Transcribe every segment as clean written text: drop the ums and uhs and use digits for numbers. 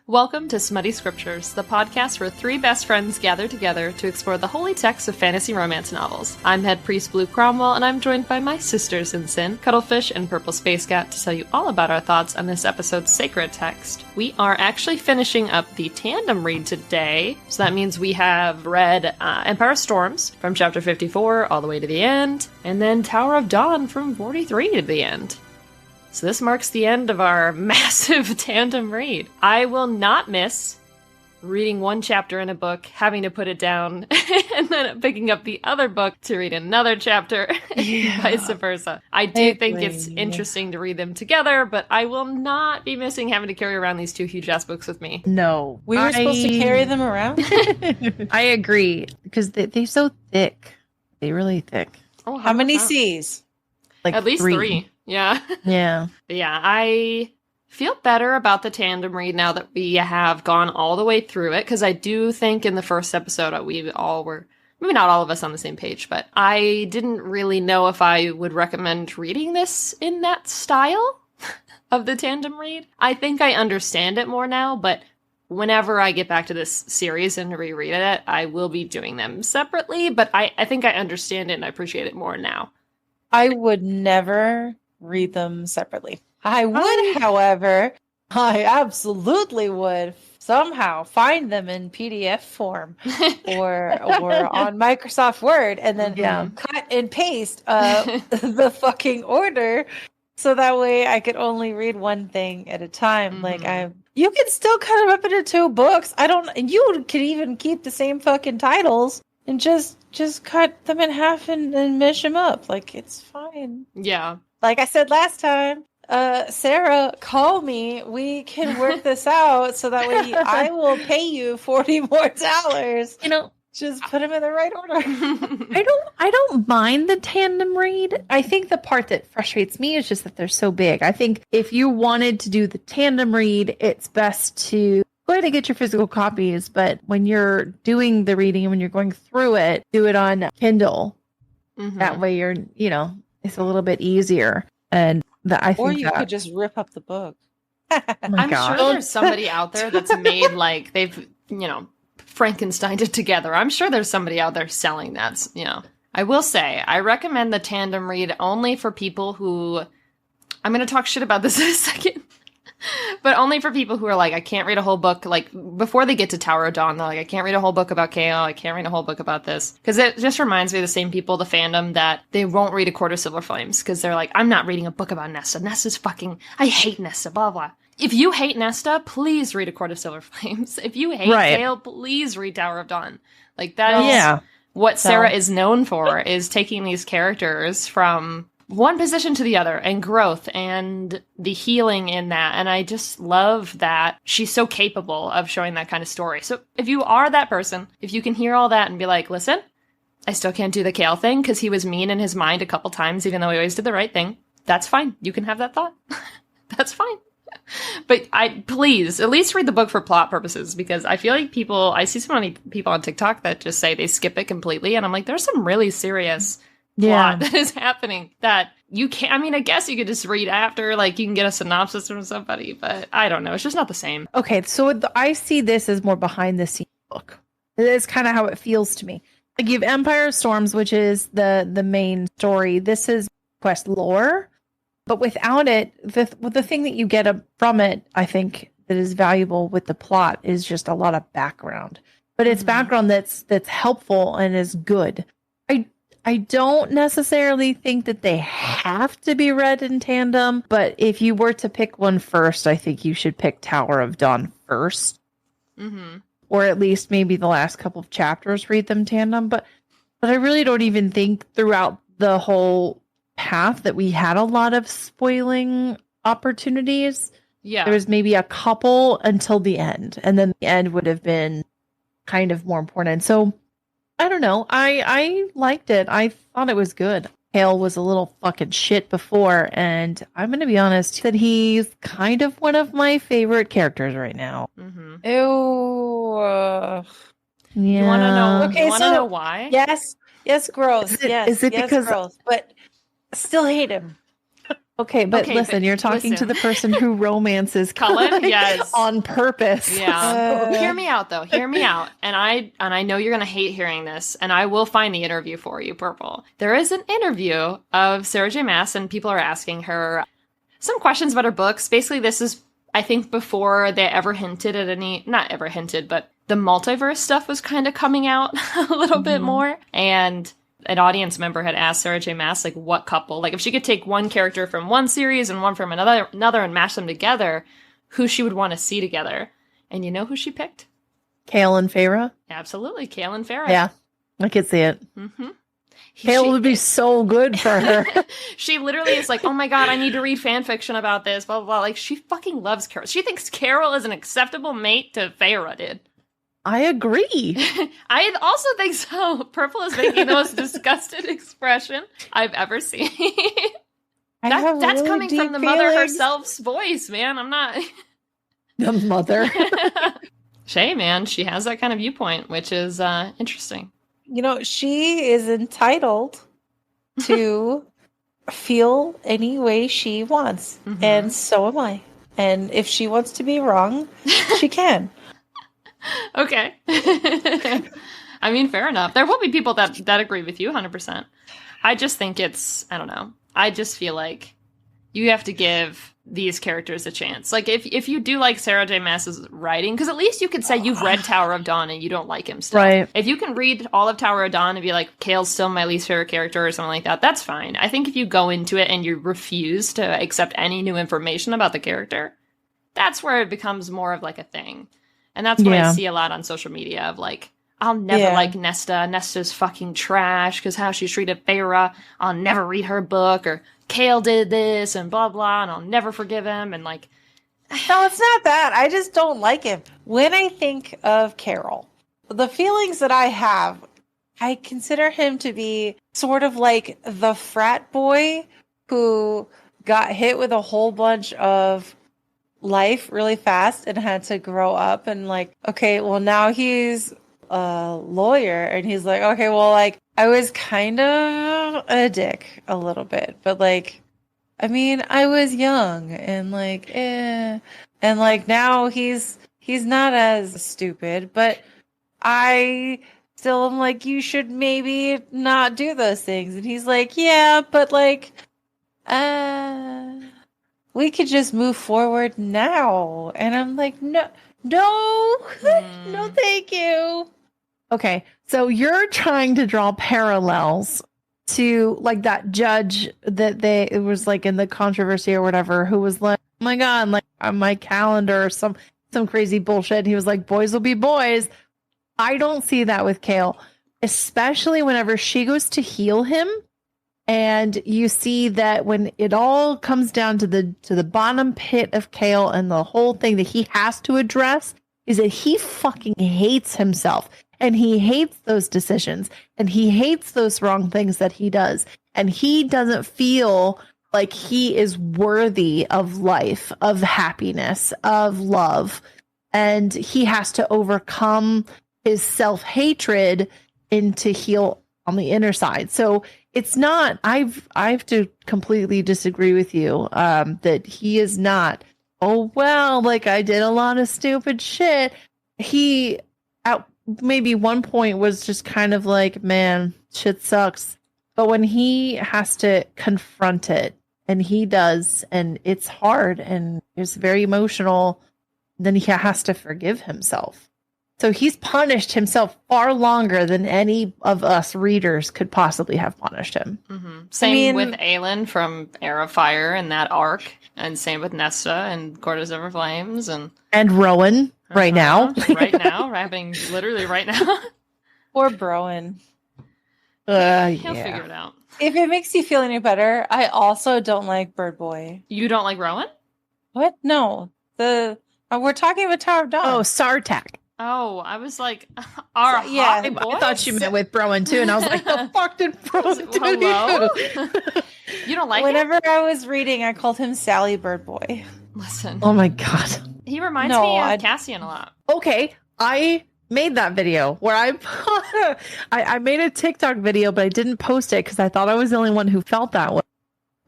Welcome to Smutty Scriptures, the podcast where three best friends gather together to explore the holy texts of fantasy romance novels. I'm Head Priest Blue Cromwell, and I'm joined by my sisters in sin, Cuddlefish and Purple Space Cat, to tell you all about our thoughts on this episode's sacred text. We are actually finishing up the tandem read today, so that means we have read Empire Storms from chapter 54 all the way to the end, and then Tower of Dawn from 43 to the end. So this marks the end of our massive tandem read. I will not miss reading one chapter in a book, having to put it down, and then picking up the other book to read another chapter, and vice versa. I do think it's interesting to read them together, but I will not be missing having to carry around these two huge-ass books with me. No. We were supposed to carry them around? I agree, because they're so thick. They're really thick. Oh, how many C's? Like at least three. Yeah. Yeah. Yeah, I feel better about the tandem read now that we have gone all the way through it, because I do think in the first episode we all were, maybe not all of us on the same page, but I didn't really know if I would recommend reading this in that style of the tandem read. I think I understand it more now, but whenever I get back to this series and reread it, I will be doing them separately, but I think I understand it and I appreciate it more now. I would never read them separately. I would, however, I absolutely would somehow find them in PDF form or on Microsoft Word and then cut and paste the fucking order so that way I could only read one thing at a time. Mm-hmm. You can still cut them up into two books. And you could even keep the same fucking titles and just cut them in half and mesh them up. Like, it's fine. Yeah. Like I said last time, Sarah, call me. We can work this out so that way I will pay you $40 more. You know, just put them in the right order. I don't mind the tandem read. I think the part that frustrates me is just that they're so big. I think if you wanted to do the tandem read, it's best to go ahead and get your physical copies. But when you're doing the reading and when you're going through it, do it on Kindle. Mm-hmm. That way it's a little bit easier. And or you could just rip up the book. I'm sure there's somebody out there that's made they've, Frankensteined it together. I'm sure there's somebody out there selling that, I will say, I recommend the tandem read only for people who, I'm going to talk shit about this in a second, but only for people who are like, I can't read a whole book, before they get to Tower of Dawn, they're like, I can't read a whole book about KO, I can't read a whole book about this. Because it just reminds me of the same people, the fandom, that they won't read A Court of Silver Flames, because they're like, I'm not reading a book about Nesta. Nesta's fucking, I hate Nesta, blah, blah. If you hate Nesta, please read A Court of Silver Flames. If you hate Gale, please read Tower of Dawn. That is what Sarah is known for, is taking these characters from one position to the other, and growth and the healing in that. And I just love that she's so capable of showing that kind of story. So if you are that person, if you can hear all that and be like, listen, I still can't do the Kale thing because he was mean in his mind a couple times, even though he always did the right thing, that's fine. You can have that thought. That's fine. But please at least read the book for plot purposes, because I feel like I see so many people on TikTok that just say they skip it completely. And I'm like, there's some really serious plot that is happening that you can't, I guess you could just read after, you can get a synopsis from somebody, but I don't know. It's just not the same. Okay. So I see this as more behind the scenes book. It's kind of how it feels to me. You have Empire Storms, which is the main story. This is quest lore, but without it, the thing that you get from it, I think that is valuable with the plot is just a lot of background, but it's background that's helpful and is good. I don't necessarily think that they have to be read in tandem, but if you were to pick one first, I think you should pick Tower of Dawn first. Mm-hmm. Or at least maybe the last couple of chapters, read them tandem. But I really don't even think throughout the whole path that we had a lot of spoiling opportunities. Yeah. There was maybe a couple until the end, and then the end would have been kind of more important. So I don't know. I liked it. I thought it was good. Hale was a little fucking shit before, and I'm going to be honest that he's kind of one of my favorite characters right now. Mm-hmm. Ew. Yeah. You want to know? Okay, you want to know why? Yes, gross. Is it because gross, but still hate him. Okay, but listen, you're talking to the person who romances Cullen, yes, on purpose. Yeah. Hear me out, though. Hear me out. And I know you're gonna hate hearing this, and I will find the interview for you, Purple. There is an interview of Sarah J. Maas, and people are asking her some questions about her books. Basically, this is, I think, before they ever hinted at any, not ever hinted, but the multiverse stuff was kind of coming out a little bit more. And an audience member had asked Sarah J. Maas, like, what couple, like, if she could take one character from one series and one from another and mash them together, who she would want to see together. And you know who she picked? Kale and Farah? Absolutely, Kale and Farah. Yeah, I could see it. Mm-hmm. Kale would be so good for her. She literally is like, oh my god, I need to read fan fiction about this, blah, blah, blah. Like, she fucking loves Carol. She thinks Carol is an acceptable mate to Farah, dude. I agree. I also think so. Purple is making the most disgusted expression I've ever seen. That's really coming from the mother herself's voice, man. I'm not... The mother. Shay, man, she has that kind of viewpoint, which is interesting. You know, she is entitled to feel any way she wants. Mm-hmm. And so am I. And if she wants to be wrong, she can. Okay. I mean, fair enough. There will be people that agree with you 100%. I just think it's, I don't know. I just feel like you have to give these characters a chance. Like, if you do like Sarah J. Maas's writing, because at least you could say you've read Tower of Dawn and you don't like him still. Right. If you can read all of Tower of Dawn and be like, Kale's still my least favorite character or something like that, that's fine. I think if you go into it and you refuse to accept any new information about the character, that's where it becomes more of like a thing. And that's what I see a lot on social media of like, I'll never like Nesta. Nesta's fucking trash because how she treated Farah. I'll never read her book, or Kale did this and blah, blah, and I'll never forgive him. And like, no, it's not that. I just don't like him. When I think of Carol, the feelings that I have, I consider him to be sort of like the frat boy who got hit with a whole bunch of life really fast and had to grow up and like, okay, well now he's a lawyer and he's like, okay, well, like I was kind of a dick a little bit, but like, I mean, I was young and like, and like now he's not as stupid, but I still am like, you should maybe not do those things. And he's like, yeah, but like, we could just move forward now. And I'm like, no, no, thank you. Okay, so you're trying to draw parallels to like that judge that it was like in the controversy or whatever, who was like, oh my God, like on my calendar or some crazy bullshit. And he was like, boys will be boys. I don't see that with Kale, especially whenever she goes to heal him. And you see that when it all comes down to the bottom pit of Kale and the whole thing that he has to address is that he fucking hates himself and he hates those decisions and he hates those wrong things that he does. And he doesn't feel like he is worthy of life, of happiness, of love. And he has to overcome his self-hatred and to heal on the inner side. So it's not, I have to completely disagree with you that he is not, oh, well, like I did a lot of stupid shit. He at maybe one point was just kind of like, man, shit sucks. But when he has to confront it, and he does, and it's hard and it's very emotional, then he has to forgive himself. So he's punished himself far longer than any of us readers could possibly have punished him. Mm-hmm. Same with Aelin from Heir of Fire and that arc, and same with Nesta and Court of Flames, and Rowan right now, rapping literally right now. Poor Browan. He'll figure it out. If it makes you feel any better, I also don't like Bird Boy. You don't like Rowan? What? No, we're talking about Tower of Dawn. Oh, Sartak. Oh, I was like, hot boys? I thought you meant with Browan too, and I was like, the fuck did Browan do? Hello? You don't like Whenever I was reading, I called him Sally Bird Boy. Listen. Oh my God. He reminds me of Cassian a lot. Okay, I made that video where I made a TikTok video, but I didn't post it because I thought I was the only one who felt that way.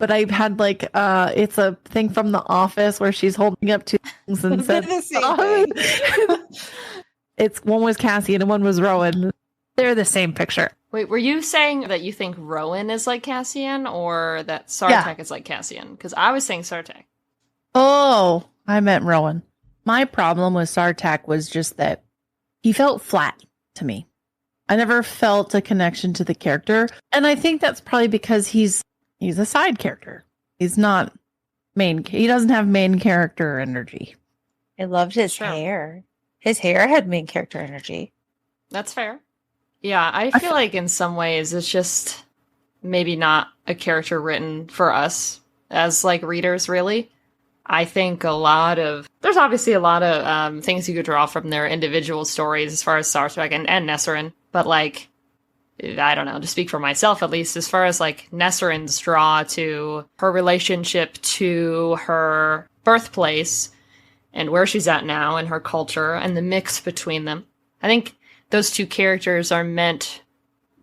but I've had like it's a thing from The Office where she's holding up two things and said The same thing. it's one was Cassian and one was Rowan. They're the same picture. Wait, were you saying that you think Rowan is like Cassian or that Sartek is like Cassian? Because I was saying Sartek. Oh, I meant Rowan. My problem with Sartek was just that he felt flat to me. I never felt a connection to the character. And I think that's probably because he's a side character. He's not main. He doesn't have main character energy. I loved his hair. His hair had main character energy. That's fair. Yeah, I feel like in some ways it's just maybe not a character written for us as like readers, really. I think there's obviously a lot of things you could draw from their individual stories as far as Sartek and Nesserin. But like, I don't know, to speak for myself at least, as far as like Nesserin's draw to her relationship to her birthplace and where she's at now and her culture and the mix between them. I think those two characters are meant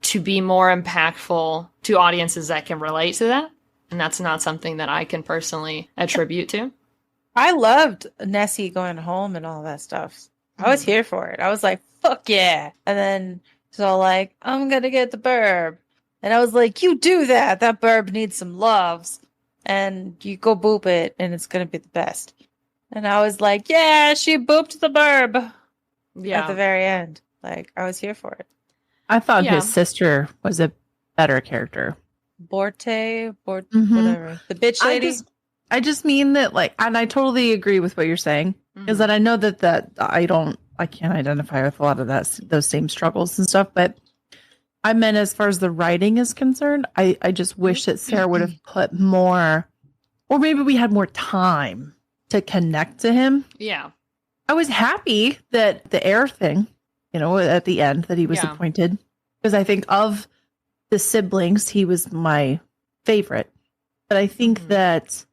to be more impactful to audiences that can relate to that. And that's not something that I can personally attribute to. I loved Nessie going home and all that stuff. I was here for it. I was like, fuck yeah. And then it's all like, I'm going to get the burb. And I was like, you do that. That burb needs some loves. And you go boop it and it's going to be the best. And I was like, yeah, she booped the burb. At the very end. Like, I was here for it. I thought his sister was a better character. Whatever. The bitch lady. I just mean that, like, and I totally agree with what you're saying, is that I know that I can't identify with a lot of those same struggles and stuff, but I meant as far as the writing is concerned, I just wish that Sarah would have put more, or maybe we had more time to connect to him. Yeah. I was happy that the heir thing, at the end that he was appointed, because I think of the siblings, he was my favorite. But I think that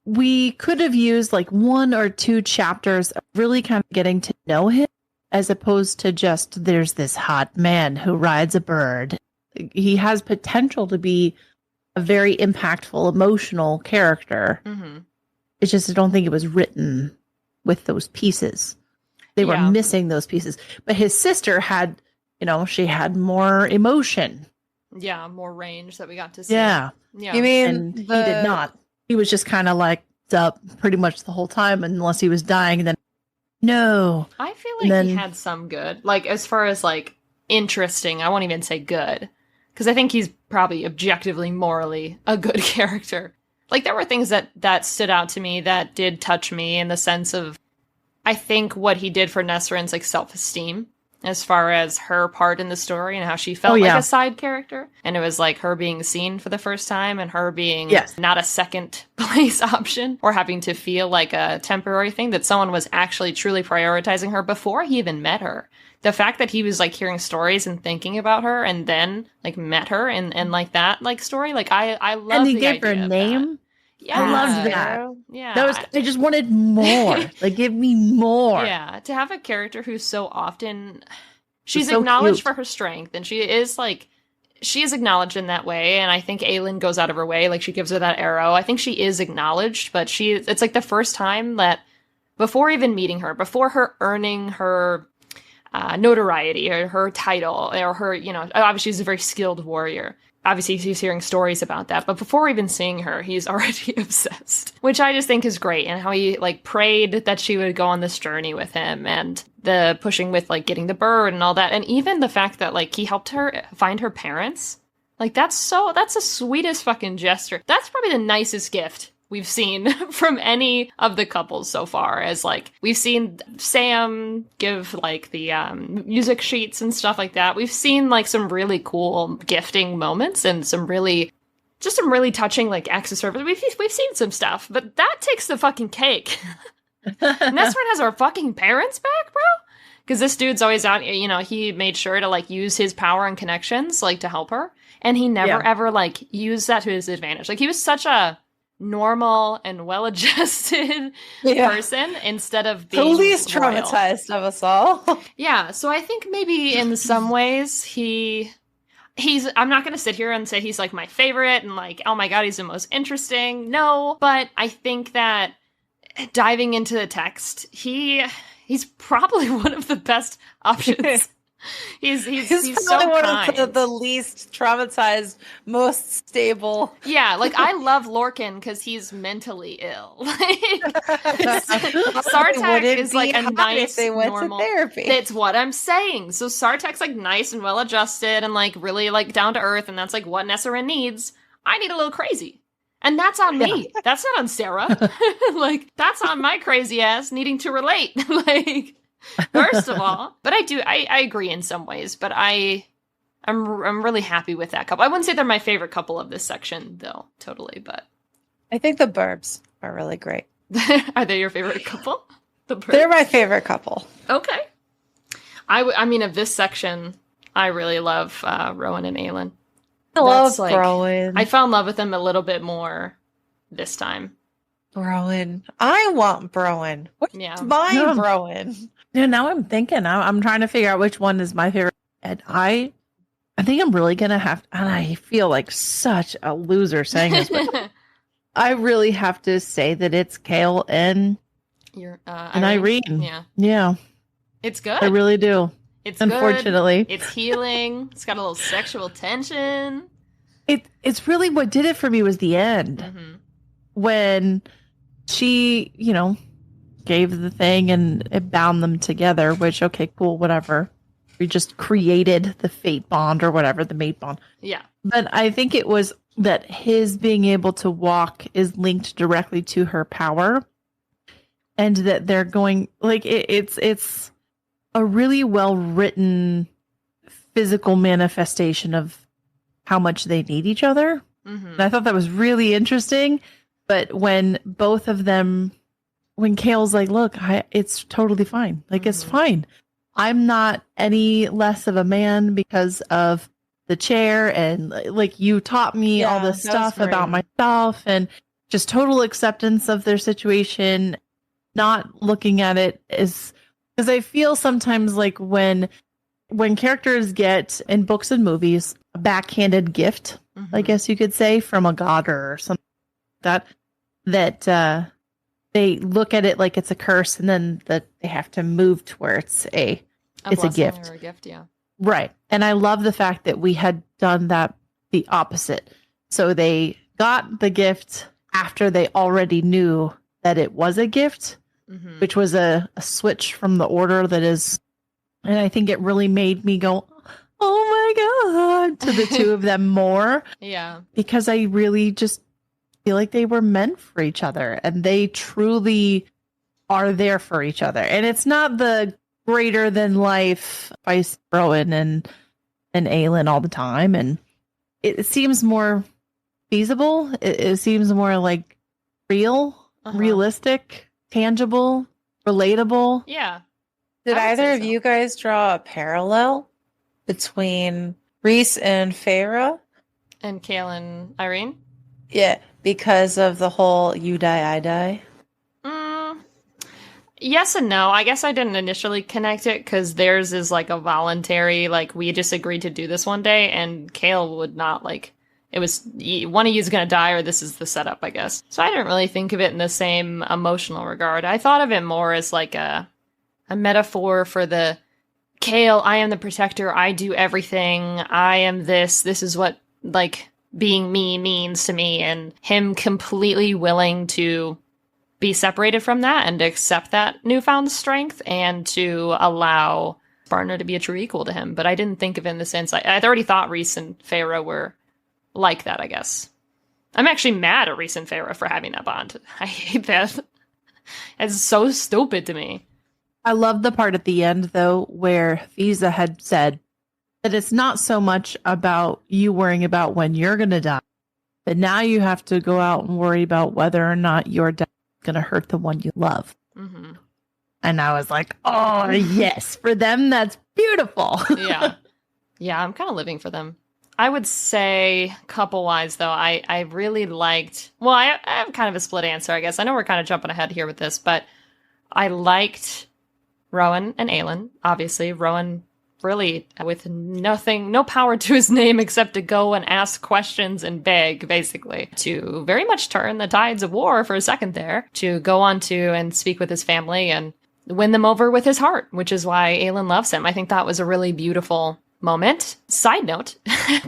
we could have used like 1 or 2 chapters of really kind of getting to know him, as opposed to just there's this hot man who rides a bird. He has potential to be a very impactful, emotional character. It's just I don't think it was written with those pieces. They were missing those pieces. But his sister had, she had more emotion. Yeah, more range that we got to see. Yeah. You mean and he did not. He was just kind of like up pretty much the whole time, unless he was dying. And then, no. I feel like he had some good. Like, as far as, like, interesting, I won't even say good. Because I think he's probably objectively, morally a good character. Like, there were things that stood out to me that did touch me in the sense of, I think what he did for Nesserin's, like, self-esteem. As far as her part in the story and how she felt like a side character. And it was like her being seen for the first time and her being not a second place option or having to feel like a temporary thing, that someone was actually truly prioritizing her before he even met her. The fact that he was like hearing stories and thinking about her and then like met her and like that like story. Like I love and he the gave her idea a of name. That. Yeah. I loved that. Yeah. I just wanted more. Like, give me more. Yeah. To have a character who's so often, she's so acknowledged cute for her strength, and she is acknowledged in that way. And I think Aelin goes out of her way. Like, she gives her that arrow. I think she is acknowledged, but it's like the first time that before even meeting her, before her earning her notoriety or her title or her, obviously she's a very skilled warrior. Obviously, he's hearing stories about that. But before even seeing her, he's already obsessed. Which I just think is great. And how he, like, prayed that she would go on this journey with him. And the pushing with, like, getting the bird and all that. And even the fact that, like, he helped her find her parents. Like, that's the sweetest fucking gesture. That's probably the nicest gift we've seen from any of the couples so far, as like we've seen Sam give like the music sheets and stuff like that. We've seen like some really cool gifting moments and some really touching like acts of service. We've seen some stuff, but that takes the fucking cake. Nesrin has our fucking parents back, bro. Because this dude's always out, he made sure to like use his power and connections like to help her, and he never ever like used that to his advantage. Like, he was such a normal and well-adjusted person instead of being the least traumatized of us all. Yeah, so I think maybe in some ways he I'm not going to sit here and say he's like my favorite and like, oh my God, he's the most interesting. No, but I think that diving into the text, he's probably one of the best options. He's probably so one kind. of the least traumatized, most stable. Yeah, like I love Lorcan because he's mentally ill. Sartak is like a nice, they went normal. to therapy. That's what I'm saying. So Sartak's like nice and well adjusted and like really like down to earth, and that's like what Nesserin needs. I need a little crazy. And that's on me. That's not on Sarah. Like, that's on my crazy ass needing to relate. Like, first of all. But I agree in some ways, but I'm really happy with that couple. I wouldn't say they're my favorite couple of this section, though, totally, but. I think the Burbs are really great. Are they your favorite couple? They're my favorite couple. Okay. I mean, of this section, I really love Rowan and Aelin. I love Rowan. I fell in love with him a little bit more this time. Rowan. I want Browan. What's my Browan? Yeah, now I'm thinking. I'm trying to figure out which one is my favorite. And I think I'm really going to have, and I feel like such a loser saying this, but I really have to say that it's Kale and Irene. Yeah. It's good. I really do. It's unfortunately good. It's healing. It's got a little sexual tension. It's really what did it for me was the end. Mm-hmm. When she, gave the thing and it bound them together, which, okay, cool, whatever. We just created the fate bond or whatever, the mate bond. Yeah. But I think it was that his being able to walk is linked directly to her power. And that they're going, like, it's a really well-written physical manifestation of how much they need each other. Mm-hmm. And I thought that was really interesting. But when both of them, when Kale's like, look, it's totally fine. Like, it's fine. I'm not any less of a man because of the chair. And like, you taught me all this stuff about myself, and just total acceptance of their situation, not looking at it as, because I feel sometimes like when characters get in books and movies a backhanded gift, I guess you could say, from a god or something like that they look at it like it's a curse, and then that they have to move to where it's a gift. Or a gift, yeah. Right. And I love the fact that we had done that the opposite. So they got the gift after they already knew that it was a gift, which was a switch from the order that is, and I think it really made me go, oh my God, to the two of them more. Yeah. Because I really just feel like they were meant for each other, and they truly are there for each other. And it's not the greater than life Vice Rowan and Aelin all the time. And it seems more feasible. It seems more like realistic, tangible, relatable. Yeah. Did either of you guys draw a parallel between Rhys and Feyre? And Kale and Irene? Yeah, because of the whole you die, I die. Yes and no. I guess I didn't initially connect it because theirs is like a voluntary, like we just agreed to do this one day, and Kale would not, like, it was one of you is going to die or this is the setup, I guess. So I didn't really think of it in the same emotional regard. I thought of it more as like a metaphor for the Kale, I am the protector, I do everything, I am this is what, like, being me means to me, and him completely willing to be separated from that and to accept that newfound strength and to allow partner to be a true equal to him. But I didn't think of it in the sense, I'd already thought Rhys and Feyre were like that, I guess. I'm actually mad at Rhys and Feyre for having that bond. I hate that. It's so stupid to me. I love the part at the end, though, where Fiza had said that it's not so much about you worrying about when you're going to die, but now you have to go out and worry about whether or not your death is going to hurt the one you love. Mm-hmm. And I was like, oh, yes, for them, that's beautiful. Yeah. Yeah, I'm kind of living for them. I would say, couple-wise, though, I really liked... Well, I have kind of a split answer, I guess. I know we're kind of jumping ahead here with this, but I liked Rowan and Aelin. Obviously, Rowan really with nothing, no power to his name except to go and ask questions and beg, basically, to very much turn the tides of war for a second there, to go on to and speak with his family and win them over with his heart, which is why Aelin loves him. I think that was a really beautiful moment. Side note,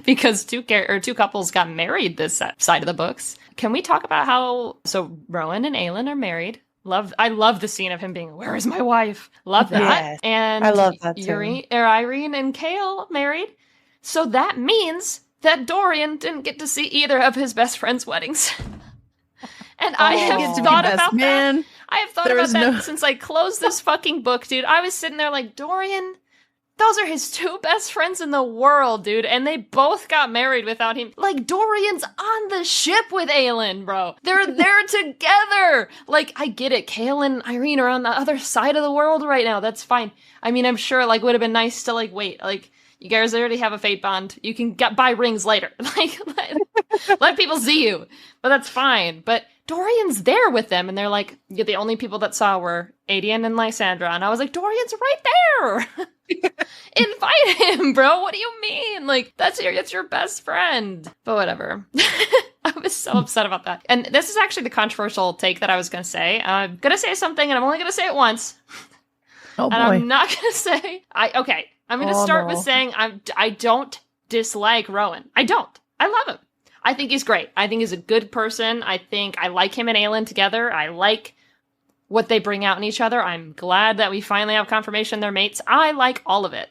because two couples got married this side of the books. Can we talk about how, so Rowan and Aelin are married. I love the scene of him being, where is my wife? Love that. Yes, and I love that too. Irene and Kale married. So that means that Dorian didn't get to see either of his best friends' weddings. And I have thought about that. I have thought about that since I closed this fucking book, dude. I was sitting there like, Dorian, those are his two best friends in the world, dude. And they both got married without him. Like, Dorian's on the ship with Aelin, bro. They're there together. Like, I get it. Kale and Irene are on the other side of the world right now. That's fine. I mean, I'm sure, like, would have been nice to, like, wait. Like, you guys already have a fate bond. You can buy rings later. Like, let people see you. But that's fine. But Dorian's there with them, and they're like, the only people that saw were Adian and Lysandra. And I was like, Dorian's right there. Invite him, bro. What do you mean? Like, it's your best friend. But whatever. I was so upset about that. And this is actually the controversial take that I was going to say. I'm going to say something, and I'm only going to say it once. Oh, boy. And I'm not going to say... Okay, I'm going to start with saying I don't dislike Rowan. I don't. I love him. I think he's great. I think he's a good person. I think I like him and Aelin together. I like what they bring out in each other. I'm glad that we finally have confirmation they're mates. I like all of it.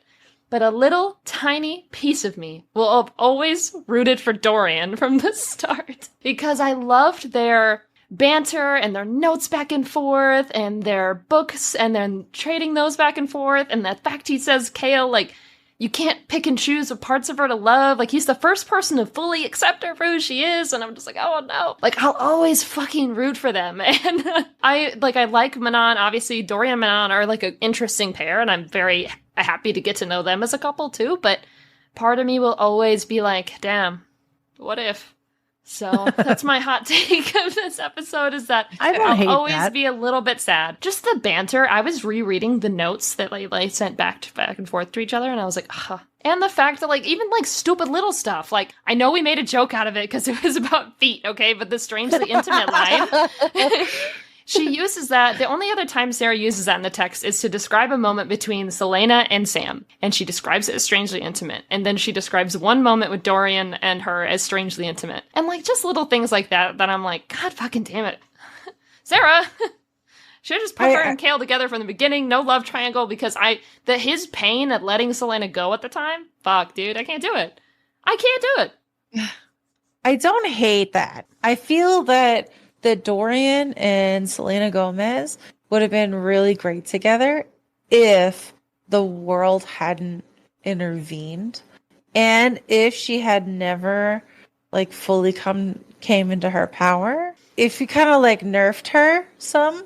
But a little tiny piece of me will have always rooted for Dorian from the start. Because I loved their banter and their notes back and forth and their books and then trading those back and forth. And the fact he says, Kale, like, you can't pick and choose what parts of her to love. Like, he's the first person to fully accept her for who she is. And I'm just like, oh no. Like, I'll always fucking root for them. And I like Manon. Obviously, Dorian and Manon are like an interesting pair. And I'm very happy to get to know them as a couple too. But part of me will always be like, damn, what if? So that's my hot take of this episode, is that I'll always be a little bit sad. Just the banter. I was rereading the notes that they sent back and forth to each other, and I was like, And the fact that, like, even, like, stupid little stuff. Like, I know we made a joke out of it because it was about feet, okay? But the strangely intimate line. She uses that. The only other time Sarah uses that in the text is to describe a moment between Selena and Sam. And she describes it as strangely intimate. And then she describes one moment with Dorian and her as strangely intimate. And, like, just little things like that I'm like, God fucking damn it. Sarah! Should have just put her and Kale together from the beginning. No love triangle, because his pain at letting Selena go at the time. Fuck, dude. I can't do it. I can't do it. I don't hate that. I feel that Dorian and Selena Gomez would have been really great together if the world hadn't intervened, and if she had never like fully came into her power. If you kind of like nerfed her some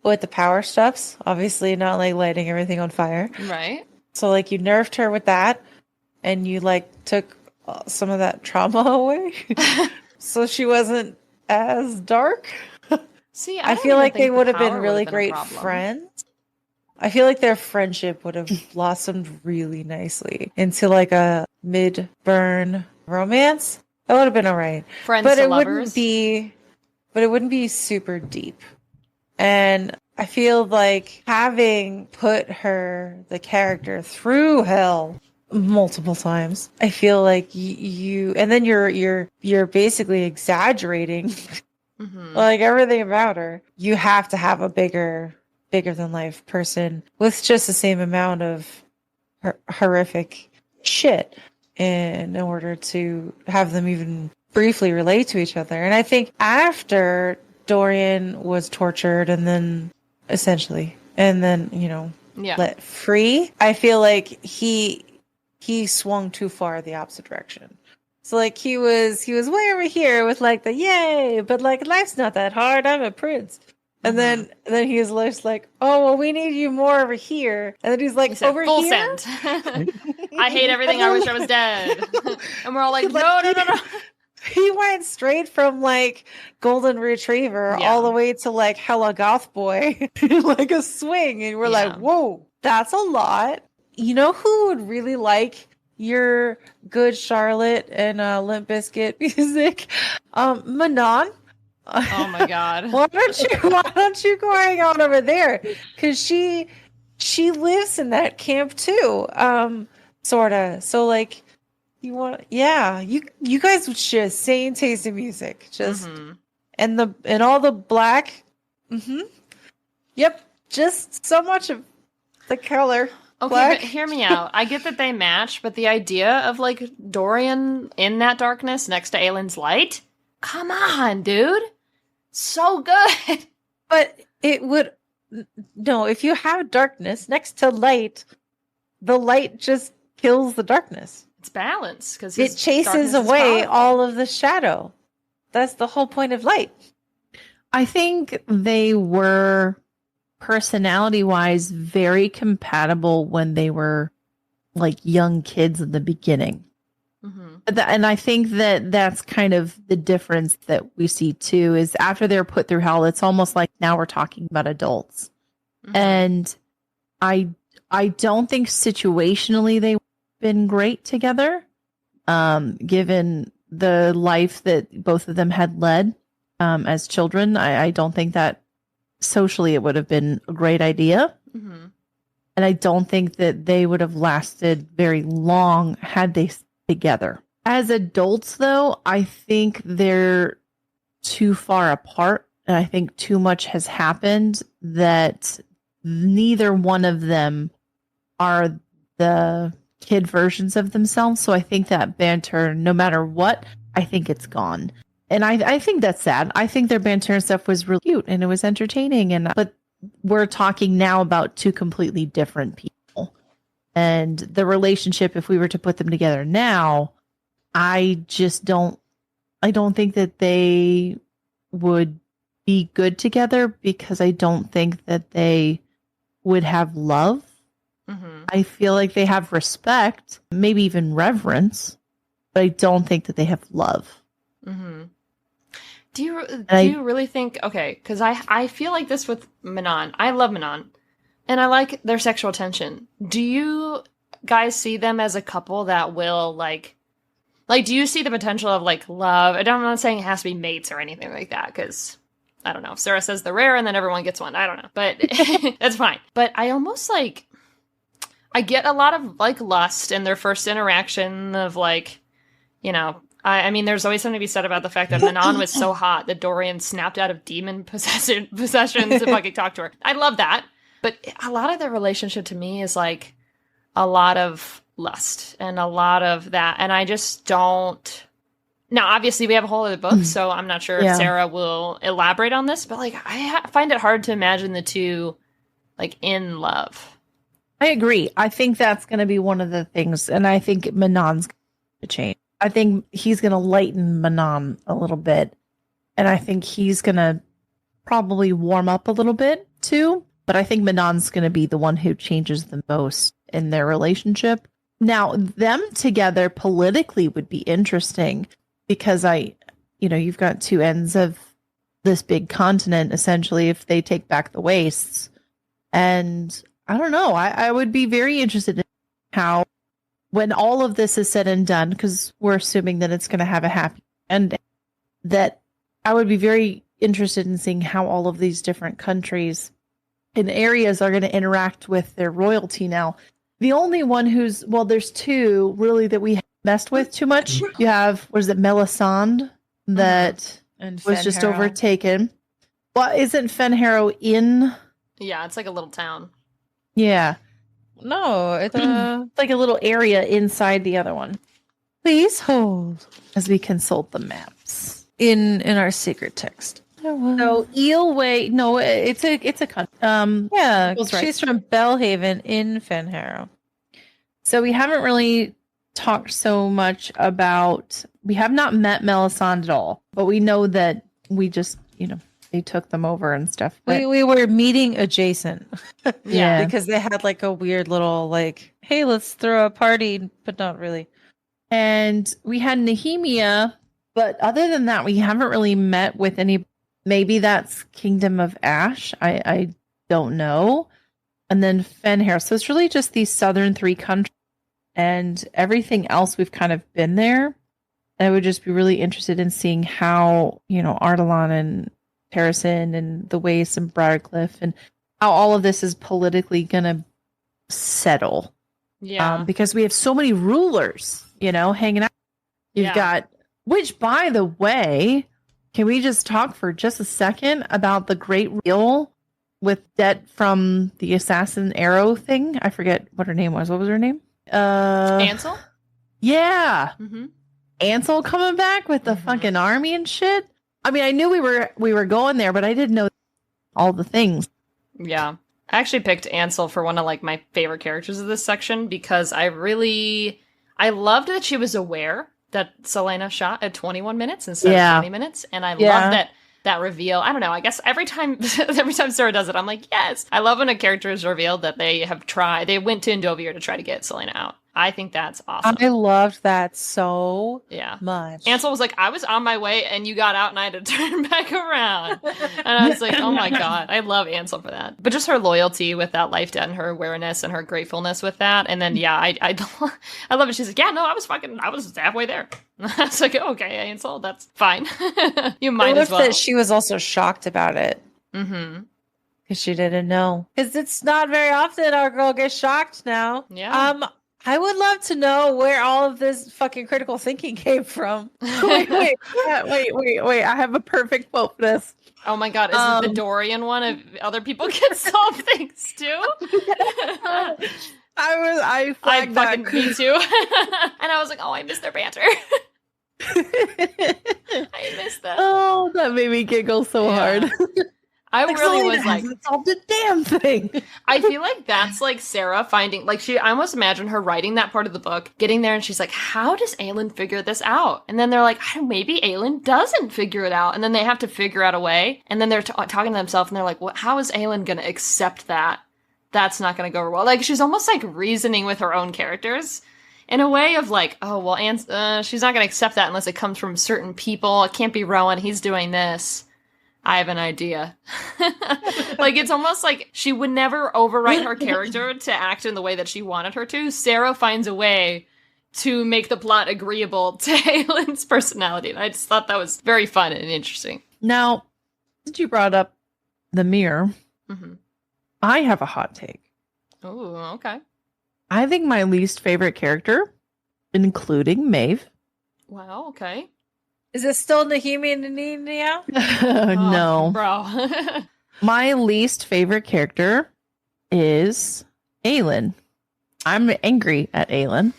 with the power stuffs, obviously not like lighting everything on fire, right? So like you nerfed her with that, and you like took some of that trauma away, so she wasn't as dark. See, I feel like they would have been really great friends. I feel like their friendship would have blossomed really nicely into like a mid-burn romance. That would have been all right. Friends but to it lovers. wouldn't be super deep. And I feel like having put the character through hell multiple times, I feel like you and then you're basically exaggerating like everything about her. You have to have a bigger than life person with just the same amount of horrific shit in order to have them even briefly relate to each other. And I think after Dorian was tortured and then let free, I feel like he swung too far the opposite direction. So like he was way over here with like the yay, but like life's not that hard. I'm a prince. And then he was just like, oh well, we need you more over here. And then he's like, said, over full here. Send. I hate everything. I wish I was dead. And we're all like, no. He went straight from like golden retriever all the way to like hella goth boy, like a swing, and we're like, whoa, that's a lot. you know who would really like your Good Charlotte and Limp Bizkit music? Manon. Oh my god. Why don't you go hang out over there? Because she lives in that camp too. Sorta. So like you guys would share same taste in music. Just and all the black. Yep. Just so much of the color. Okay, black. but hear me out. I get that they match, but the idea of like Dorian in that darkness next to Aelin's light? Come on, dude. So good. But it would no, if you have darkness next to light, the light just kills the darkness. It's balance because it chases away all of the shadow. That's the whole point of light. I think they were personality-wise very compatible when they were like young kids in the beginning. And I think that that's kind of the difference that we see too, is after they're put through hell, it's almost like now we're talking about adults. And I don't think situationally they've been great together, given the life that both of them had led as children. I don't think that socially it would have been a great idea. And I don't think that they would have lasted very long had they stayed together. As adults, though, I think they're too far apart. And I think too much has happened that neither one of them are the kid versions of themselves. So I think that banter, no matter what, I think it's gone. And I think that's sad. I think their banter and stuff was really cute and it was entertaining. But we're talking now about two completely different people. And the relationship, if we were to put them together now, I don't think that they would be good together because I don't think that they would have love. I feel like they have respect, maybe even reverence, but I don't think that they have love. Do you really think, okay, because I feel like this with Manon. I love Manon, and I like their sexual tension. Do you guys see them as a couple that will, like, do you see the potential of, like, love? I'm not saying it has to be mates or anything like that, because, I don't know, if Sarah says they're rare and then everyone gets one, I don't know, but that's fine. But I almost, like, I get a lot of, like, lust in their first interaction of, like, you know, I mean, there's always something to be said about the fact that Manon was so hot that Dorian snapped out of demon possessions to fucking talk to her. I love that. But a lot of their relationship to me is like a lot of lust and a lot of that. And I just don't. Now, obviously, we have a whole other book, so I'm not sure if Sarah will elaborate on this. But like, I find it hard to imagine the two like in love. I agree. I think that's going to be one of the things. And I think Manon's going to change. I think he's going to lighten Manon a little bit. And I think he's going to probably warm up a little bit too. But I think Manon's going to be the one who changes the most in their relationship. Now, them together politically would be interesting because you've got two ends of this big continent, essentially, if they take back the wastes. And I don't know. I would be very interested in how, when all of this is said and done, because we're assuming that it's going to have a happy ending, that I would be very interested in seeing how all of these different countries and areas are going to interact with their royalty now. The only one there's two really that we messed with too much. You have, Melisande that was just overtaken. Well, isn't Fenharrow in? Yeah, it's like a little town. Yeah. No, it's like a little area inside the other one. Please hold as we consult the maps in our secret text. So Eelway, no, it's a country. Yeah, right. She's from Belhaven in Fenharrow. So we haven't really talked so much about. We have not met Melisande at all, but we know that we just, they took them over and stuff. But we were meeting adjacent. Yeah, because they had like a weird little like, hey, let's throw a party, but not really. And we had Nehemia, but other than that, we haven't really met with any. Maybe that's Kingdom of Ash. I don't know. and then Fenhair. So it's really just these southern 3 countries, and everything else we've kind of been there. I would just be really interested in seeing how, Ardalan and Terrasen and the Waste and Briarcliff and how all of this is politically going to settle. Yeah. Because we have so many rulers, hanging out. You've got, which by the way, can we just talk for just a second about the great reveal with Det from the Assassin Arrow thing? I forget what her name was. What was her name? Ansel? Yeah. Mm-hmm. Ansel coming back with the fucking army and shit. I mean, I knew we were going there, but I didn't know all the things. Yeah. I actually picked Ansel for one of like my favorite characters of this section because I loved that she was aware that Selena shot at 21 minutes instead of 20 minutes. And I love that reveal. I don't know. I guess every time Sarah does it, I'm like, yes. I love when a character is revealed that they went to Endovir to try to get Selena out. I think that's awesome. I loved that so much. Ansel was like, I was on my way and you got out and I had to turn back around. And I was like, oh my God, I love Ansel for that. But just her loyalty with that life debt and her awareness and her gratefulness with that. And then, I love it. She's like, yeah, no, I was halfway there. I was like, okay, Ansel, that's fine. You might as well. That she was also shocked about it. Mm-hmm. Because she didn't know. Because it's not very often our girl gets shocked now. Yeah. I would love to know where all of this fucking critical thinking came from. wait. I have a perfect quote for this. Oh my God. Is it the Dorian one of other people can solve things too? I fucking me too. And I was like, oh, I miss their banter. I miss that. Oh, that made me giggle so hard. I really was like, solved the damn thing. I feel like that's like Sarah finding, like I almost imagine her writing that part of the book, getting there, and she's like, how does Aelin figure this out? And then they're like, maybe Aelin doesn't figure it out. And then they have to figure out a way. And then they're talking to themselves, and they're like, how is Aelin going to accept that? That's not going to go well. Like, she's almost like reasoning with her own characters in a way of like, oh, well, she's not going to accept that unless it comes from certain people. It can't be Rowan. He's doing this. I have an idea. Like, it's almost like she would never overwrite her character to act in the way that she wanted her to. Sarah finds a way to make the plot agreeable to Aelin's personality. And I just thought that was very fun and interesting. Now, since you brought up the mirror, Mm-hmm. I have a hot take. Oh, okay. I think my least favorite character, including Maeve. Wow, okay. Is it still Nahimi and Nina? No. Bro. My least favorite character is Aelin. I'm angry at Aelin.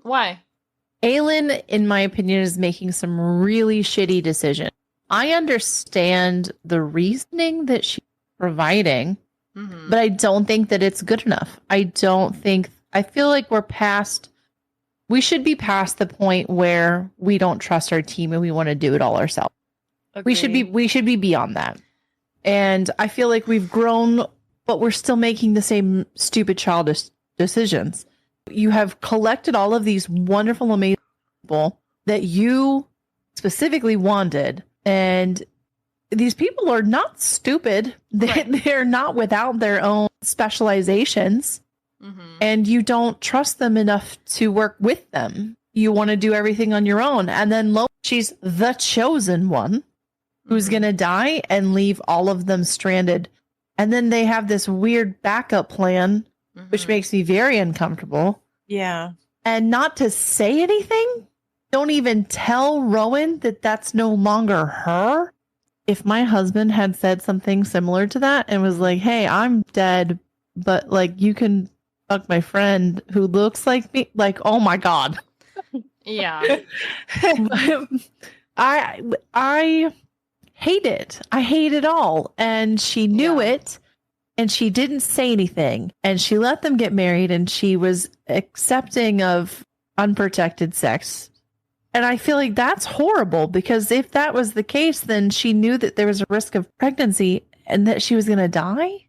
Why? Aelin, in my opinion, is making some really shitty decisions. I understand the reasoning that she's providing, but I don't think that it's good enough. I feel like we should be past the point where we don't trust our team and we want to do it all ourselves. Agreed. We should be beyond that. And I feel like we've grown, but we're still making the same stupid childish decisions. You have collected all of these wonderful, amazing people that you specifically wanted, and these people are not stupid. They're not without their own specializations. And you don't trust them enough to work with them. You want to do everything on your own. And then she's the chosen one who's going to die and leave all of them stranded. And then they have this weird backup plan, which makes me very uncomfortable. Yeah. And not to say anything, don't even tell Rowan that that's no longer her. If my husband had said something similar to that and was like, hey, I'm dead, but like you can fuck my friend who looks like me, like, oh my God. Yeah. I hate it. I hate it all. And she knew it, and she didn't say anything, and she let them get married, and she was accepting of unprotected sex. And I feel like that's horrible, because if that was the case, then she knew that there was a risk of pregnancy and that she was going to die.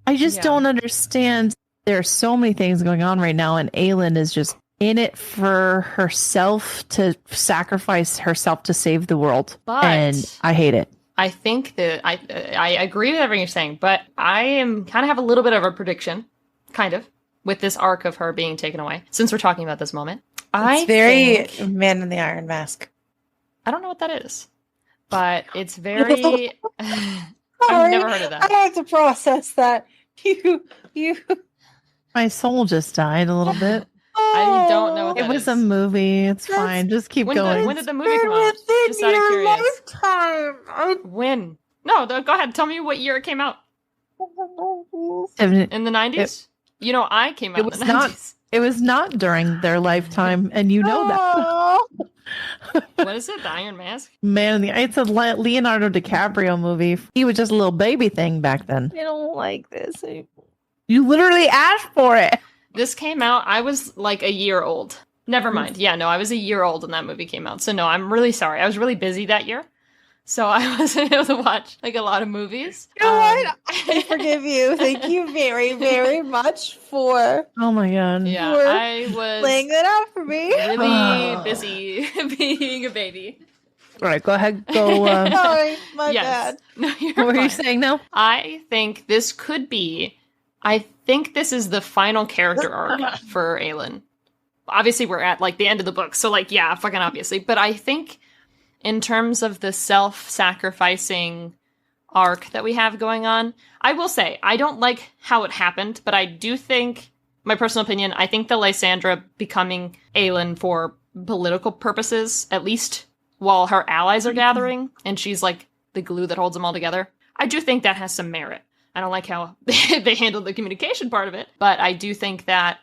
I just don't understand. There are so many things going on right now, and Aelin is just in it for herself, to sacrifice herself to save the world. But and I hate it. I think that I agree with everything you're saying, but I am kind of have a little bit of a prediction, kind of, with this arc of her being taken away. Since we're talking about this moment, It's very Man in the Iron Mask. I don't know what that is, but it's very. I've never heard of that. I have to process that. You. My soul just died a little bit. I don't know what that It was is. a movie. It's fine. Just keep going. When did the movie come out? Just out of curious. Lifetime. When? No, go ahead. Tell me what year it came out. In the 90s? You know, I came out in the 90s. It was not during their lifetime, and you know that. What is it? The Iron Mask? Man, it's a Leonardo DiCaprio movie. He was just a little baby thing back then. I don't like this. You literally asked for it. This came out, I was like a year old. Never mind. Yeah, no, I was a year old when that movie came out. So no, I'm really sorry. I was really busy that year. So I wasn't able to watch like a lot of movies. You know what? I forgive you. Thank you very, very much for Oh my god. Yeah, I was laying that out for me. really busy being a baby. All right, go ahead. Go. Sorry, my bad. No, you're What were you fine. saying now? I think this could be. I think this is the final character arc for Aelin. Obviously, we're at like the end of the book, so like, yeah, fucking obviously. But I think in terms of the self-sacrificing arc that we have going on, I will say I don't like how it happened, but I do think, my personal opinion, I think the Lysandra becoming Aelin for political purposes, at least while her allies are gathering, and she's like the glue that holds them all together. I do think that has some merit. I don't like how they handled the communication part of it, but I do think that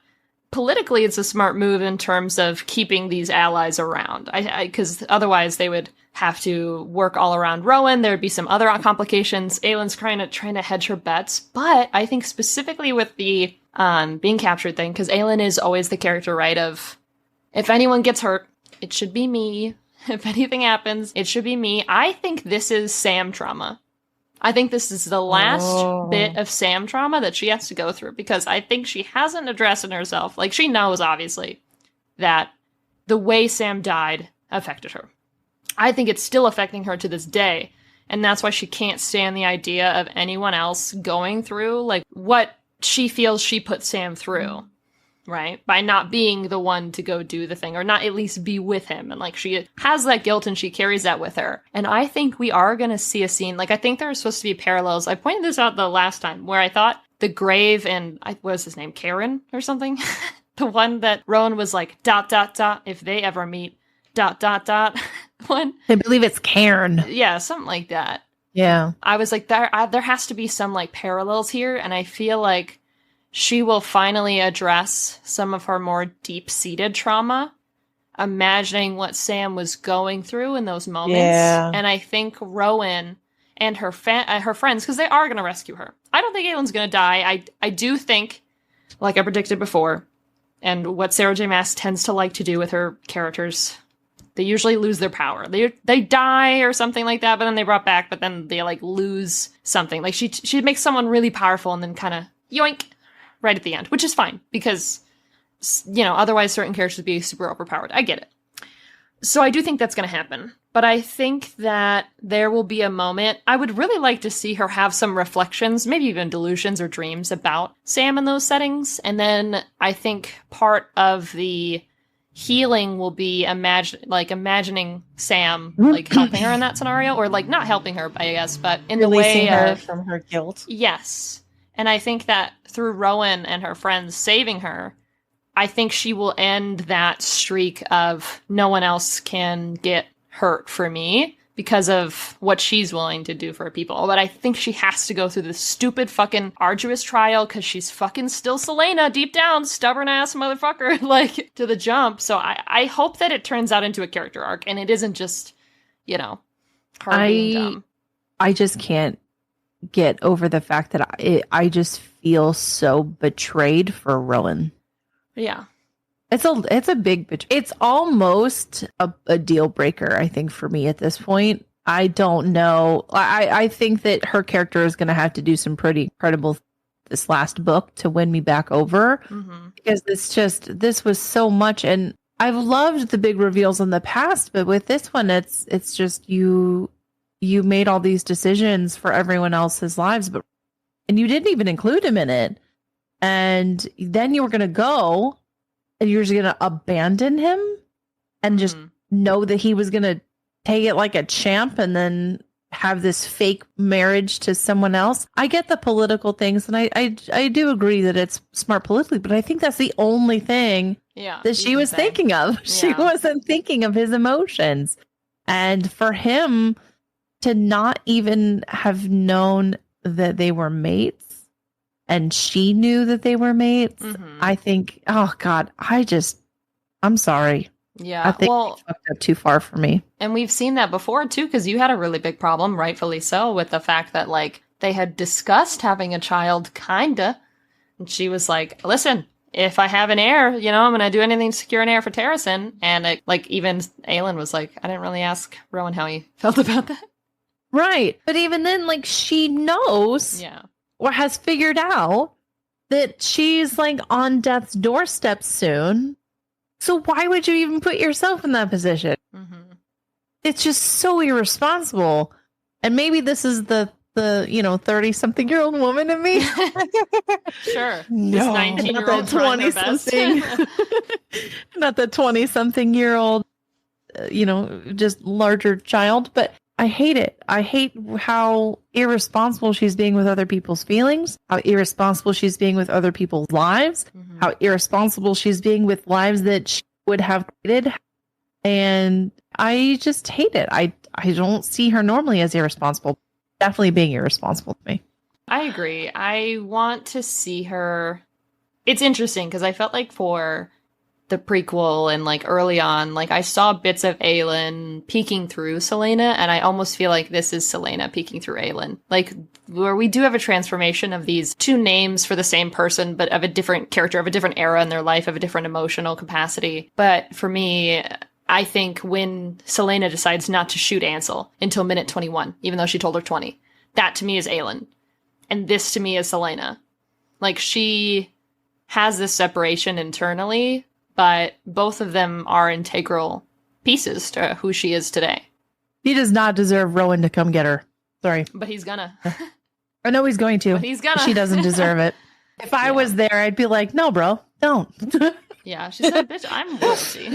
politically it's a smart move in terms of keeping these allies around. Because otherwise they would have to work all around Rowan. There would be some other complications. Aelin's trying to hedge her bets, but I think specifically with the being captured thing, because Aelin is always the character, right, of if anyone gets hurt, it should be me. If anything happens, it should be me. I think this is Sam trauma. I think this is the last bit of Sam trauma that she has to go through, because I think she hasn't addressed in herself. Like, she knows, obviously, that the way Sam died affected her. I think it's still affecting her to this day, and that's why she can't stand the idea of anyone else going through, like, what she feels she put Sam through. Right? By not being the one to go do the thing, or not at least be with him. And like, she has that guilt and she carries that with her. And I think we are going to see a scene. Like, I think there are supposed to be parallels. I pointed this out the last time where I thought the grave and what was his name? Karen or something? The one that Rowan was like, ... if they ever meet ... one. I believe it's Cairn. Yeah, something like that. Yeah. I was like, there has to be some like parallels here. And I feel like she will finally address some of her more deep-seated trauma, imagining what Sam was going through in those moments. Yeah. And I think Rowan and her friends, because they are going to rescue her. I don't think Aelin's going to die. I do think, like I predicted before, and what Sarah J. Maas tends to like to do with her characters, they usually lose their power. They die or something like that, but then they brought back, but then they like lose something. Like she makes someone really powerful and then kind of yoink right at the end, which is fine because, you know, otherwise certain characters would be super overpowered. I get it. So I do think that's going to happen. But I think that there will be a moment. I would really like to see her have some reflections, maybe even delusions or dreams about Sam in those settings. And then I think part of the healing will be imagining Sam like helping her in that scenario, or like not helping her, I guess, but in Releasing the way her of from her guilt. Yes. And I think that through Rowan and her friends saving her, I think she will end that streak of no one else can get hurt for me because of what she's willing to do for people. But I think she has to go through this stupid fucking arduous trial because she's fucking still Selena deep down, stubborn ass motherfucker, like to the jump. So I hope that it turns out into a character arc and it isn't just, you know, her being dumb. I just can't get over the fact that I just feel so betrayed for Rowan. Yeah. It's a big betrayal. It's almost a deal breaker, I think, for me at this point. I don't know. I think that her character is going to have to do some pretty incredible this last book to win me back over, because this was so much, and I've loved the big reveals in the past, but with this one, it's just you you made all these decisions for everyone else's lives, and you didn't even include him in it. And then you were going to go and you're just going to abandon him and just know that he was going to take it like a champ and then have this fake marriage to someone else. I get the political things, and I do agree that it's smart politically, but I think that's the only thing that she was thinking of. She wasn't thinking of his emotions. And for him to not even have known that they were mates, and she knew that they were mates, I think, oh God, I'm sorry. Yeah, I think it's fucked up too far for me. And we've seen that before too, because you had a really big problem, rightfully so, with the fact that like they had discussed having a child, kinda, and she was like, "Listen, if I have an heir, I'm gonna do anything to secure an heir for Terrasen." And even Aelin was like, "I didn't really ask Rowan how he felt about that." Right, but even then, like she knows, or has figured out that she's like on death's doorstep soon. So why would you even put yourself in that position? It's just so irresponsible. And maybe this is the 30-something-year-old woman in me. Sure. No, 19-year-old 20-something. Not the 20-something-year-old, just larger child. But I hate it. I hate how irresponsible she's being with other people's feelings, how irresponsible she's being with other people's lives, how irresponsible she's being with lives that she would have created. And I just hate it. I don't see her normally as irresponsible. Definitely being irresponsible to me. I agree. I want to see her. It's interesting because I felt like for the prequel and like early on, like I saw bits of Aelin peeking through Selena, and I almost feel like this is Selena peeking through Aelin. Like where we do have a transformation of these two names for the same person, but of a different character, of a different era in their life, of a different emotional capacity. But for me, I think when Selena decides not to shoot Ansel until minute 21, even though she told her 20, that to me is Aelin. And this to me is Selena. Like she has this separation internally, but both of them are integral pieces to who she is today. He does not deserve Rowan to come get her. Sorry. But he's gonna. I know he's going to. But he's gonna. She doesn't deserve it. If I was there, I'd be like, no, bro, don't. Yeah, she said, bitch, I'm royalty.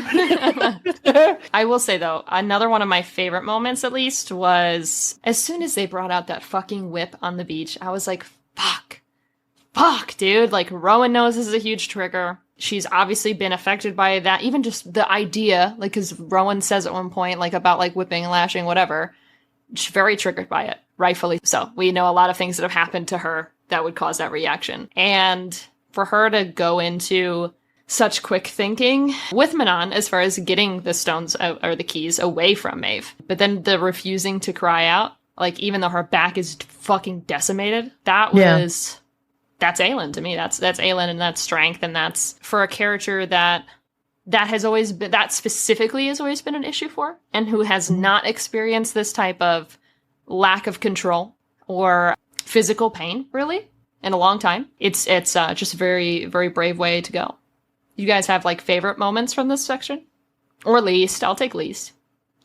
I will say, though, another one of my favorite moments, at least, was as soon as they brought out that fucking whip on the beach, I was like, fuck, dude. Like, Rowan knows this is a huge trigger. She's obviously been affected by that. Even just the idea, like, because Rowan says at one point, like, about, like, whipping and lashing, whatever. She's very triggered by it, rightfully so. We know a lot of things that have happened to her that would cause that reaction. And for her to go into such quick thinking with Manon as far as getting the stones or the keys away from Maeve, but then the refusing to cry out, like, even though her back is fucking decimated, that's Aelin to me. That's Aelin, and that's strength, and that's for a character that has always been, that specifically has always been an issue for, and who has not experienced this type of lack of control or physical pain really in a long time. It's just a very, very brave way to go. You guys have like favorite moments from this section? Or least? I'll take least.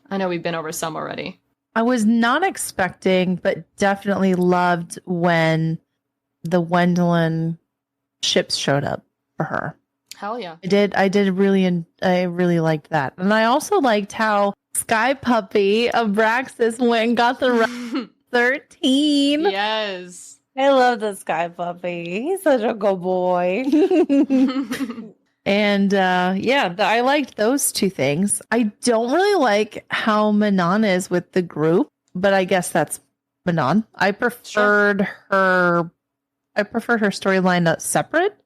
I know we've been over some already. I was not expecting, but definitely loved when the Wendelin ships showed up for her. Hell yeah. I really liked that. And I also liked how Sky Puppy Abraxas went and got the 13. Yes. I love the Sky Puppy. He's such a good boy. And I liked those two things. I don't really like how Manon is with the group, but I guess that's Manon. I preferred her storyline separate.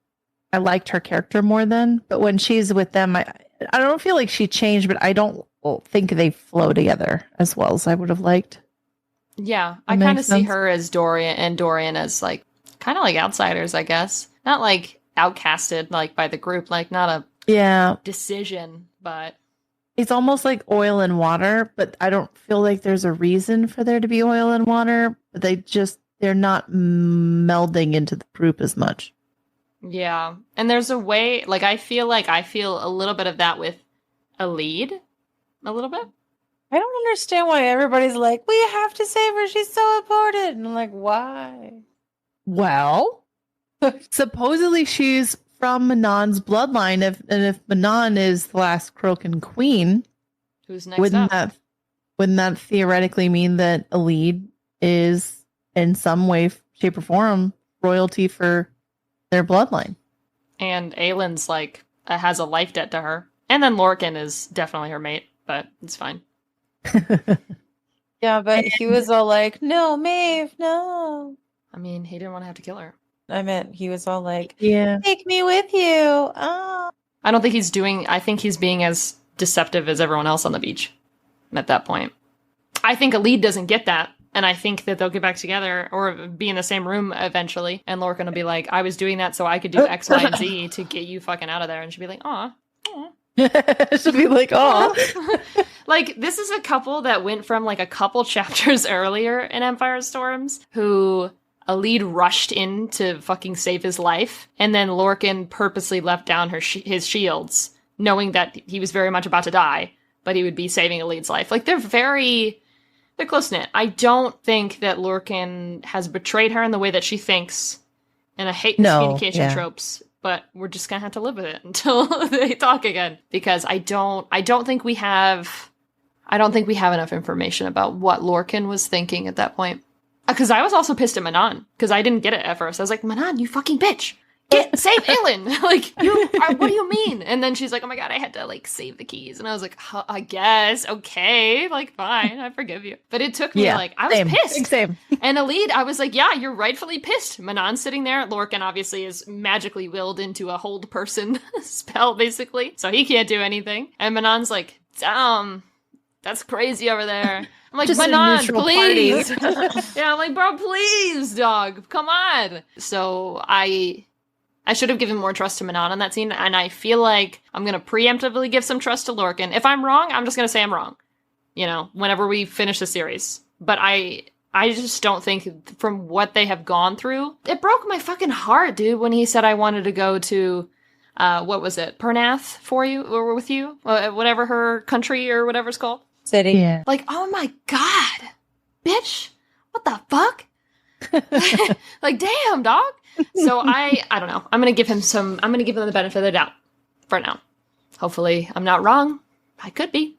I liked her character more then, but when she's with them, I don't feel like she changed, but I don't think they flow together as well as I would have liked. Yeah, I kind of see her as Dorian and Dorian as like kind of like outsiders, I guess. Not like outcasted like by the group, like not a decision, but it's almost like oil and water, but I don't feel like there's a reason for there to be oil and water, but they're not melding into the group as much. Yeah. And there's a way, like I feel a little bit of that with a lead a little bit. I don't understand why everybody's like, we have to save her. She's so important. And I'm like, why? Well, supposedly she's from Manon's bloodline. If Manon is the last Crocan queen, who's next up? Wouldn't that theoretically mean that Aelin is in some way, shape, or form royalty for their bloodline? And Aelin's like has a life debt to her, and then Lorcan is definitely her mate, but it's fine. Yeah, but he was all like, "No, Maeve, no." I mean, he didn't want to have to kill her. I meant he was all like, "Yeah, take me with you." Oh. I don't think he's doing. I think he's being as deceptive as everyone else on the beach at that point. I think Aelin doesn't get that, and I think that they'll get back together or be in the same room eventually. And Lorcan will be like, "I was doing that so I could do X, Y, and Z to get you fucking out of there," and she'll be like, "Aw." She'll be like, "Oh." Like, this is a couple that went from like a couple chapters earlier in Empire Storms who Aelin rushed in to fucking save his life, and then Lorcan purposely left down his shields, knowing that he was very much about to die, but he would be saving Aelin's life. Like, they're close-knit. I don't think that Lorcan has betrayed her in the way that she thinks, and I hate miscommunication tropes, but we're just gonna have to live with it until they talk again, because I don't think we have enough information about what Lorcan was thinking at that point. Because I was also pissed at Manon, because I didn't get it at first. I was like, Manon, you fucking bitch! Save Aelin! Like, what do you mean? And then she's like, oh my god, I had to, like, save the keys. And I was like, I guess, okay, like, fine, I forgive you. But it took me, I was pissed. Same. And Aelin, I was like, yeah, you're rightfully pissed. Manon's sitting there. Lorcan obviously is magically willed into a hold person spell, basically. So he can't do anything. And Manon's like, damn, that's crazy over there. I'm like, Manon, please. Yeah, I'm like, bro, please, dog. Come on. So I should have given more trust to Manon on that scene, and I feel like I'm going to preemptively give some trust to Lorcan. If I'm wrong, I'm just going to say I'm wrong, whenever we finish the series. But I just don't think, from what they have gone through, it broke my fucking heart, dude, when he said I wanted to go to, what was it, Pernath for you, or with you? Whatever her country or whatever it's called. City. Yeah. Like, oh my god, bitch, what the fuck? Like, damn, dog. So I don't know. I'm gonna give him the benefit of the doubt for now. Hopefully I'm not wrong. I could be,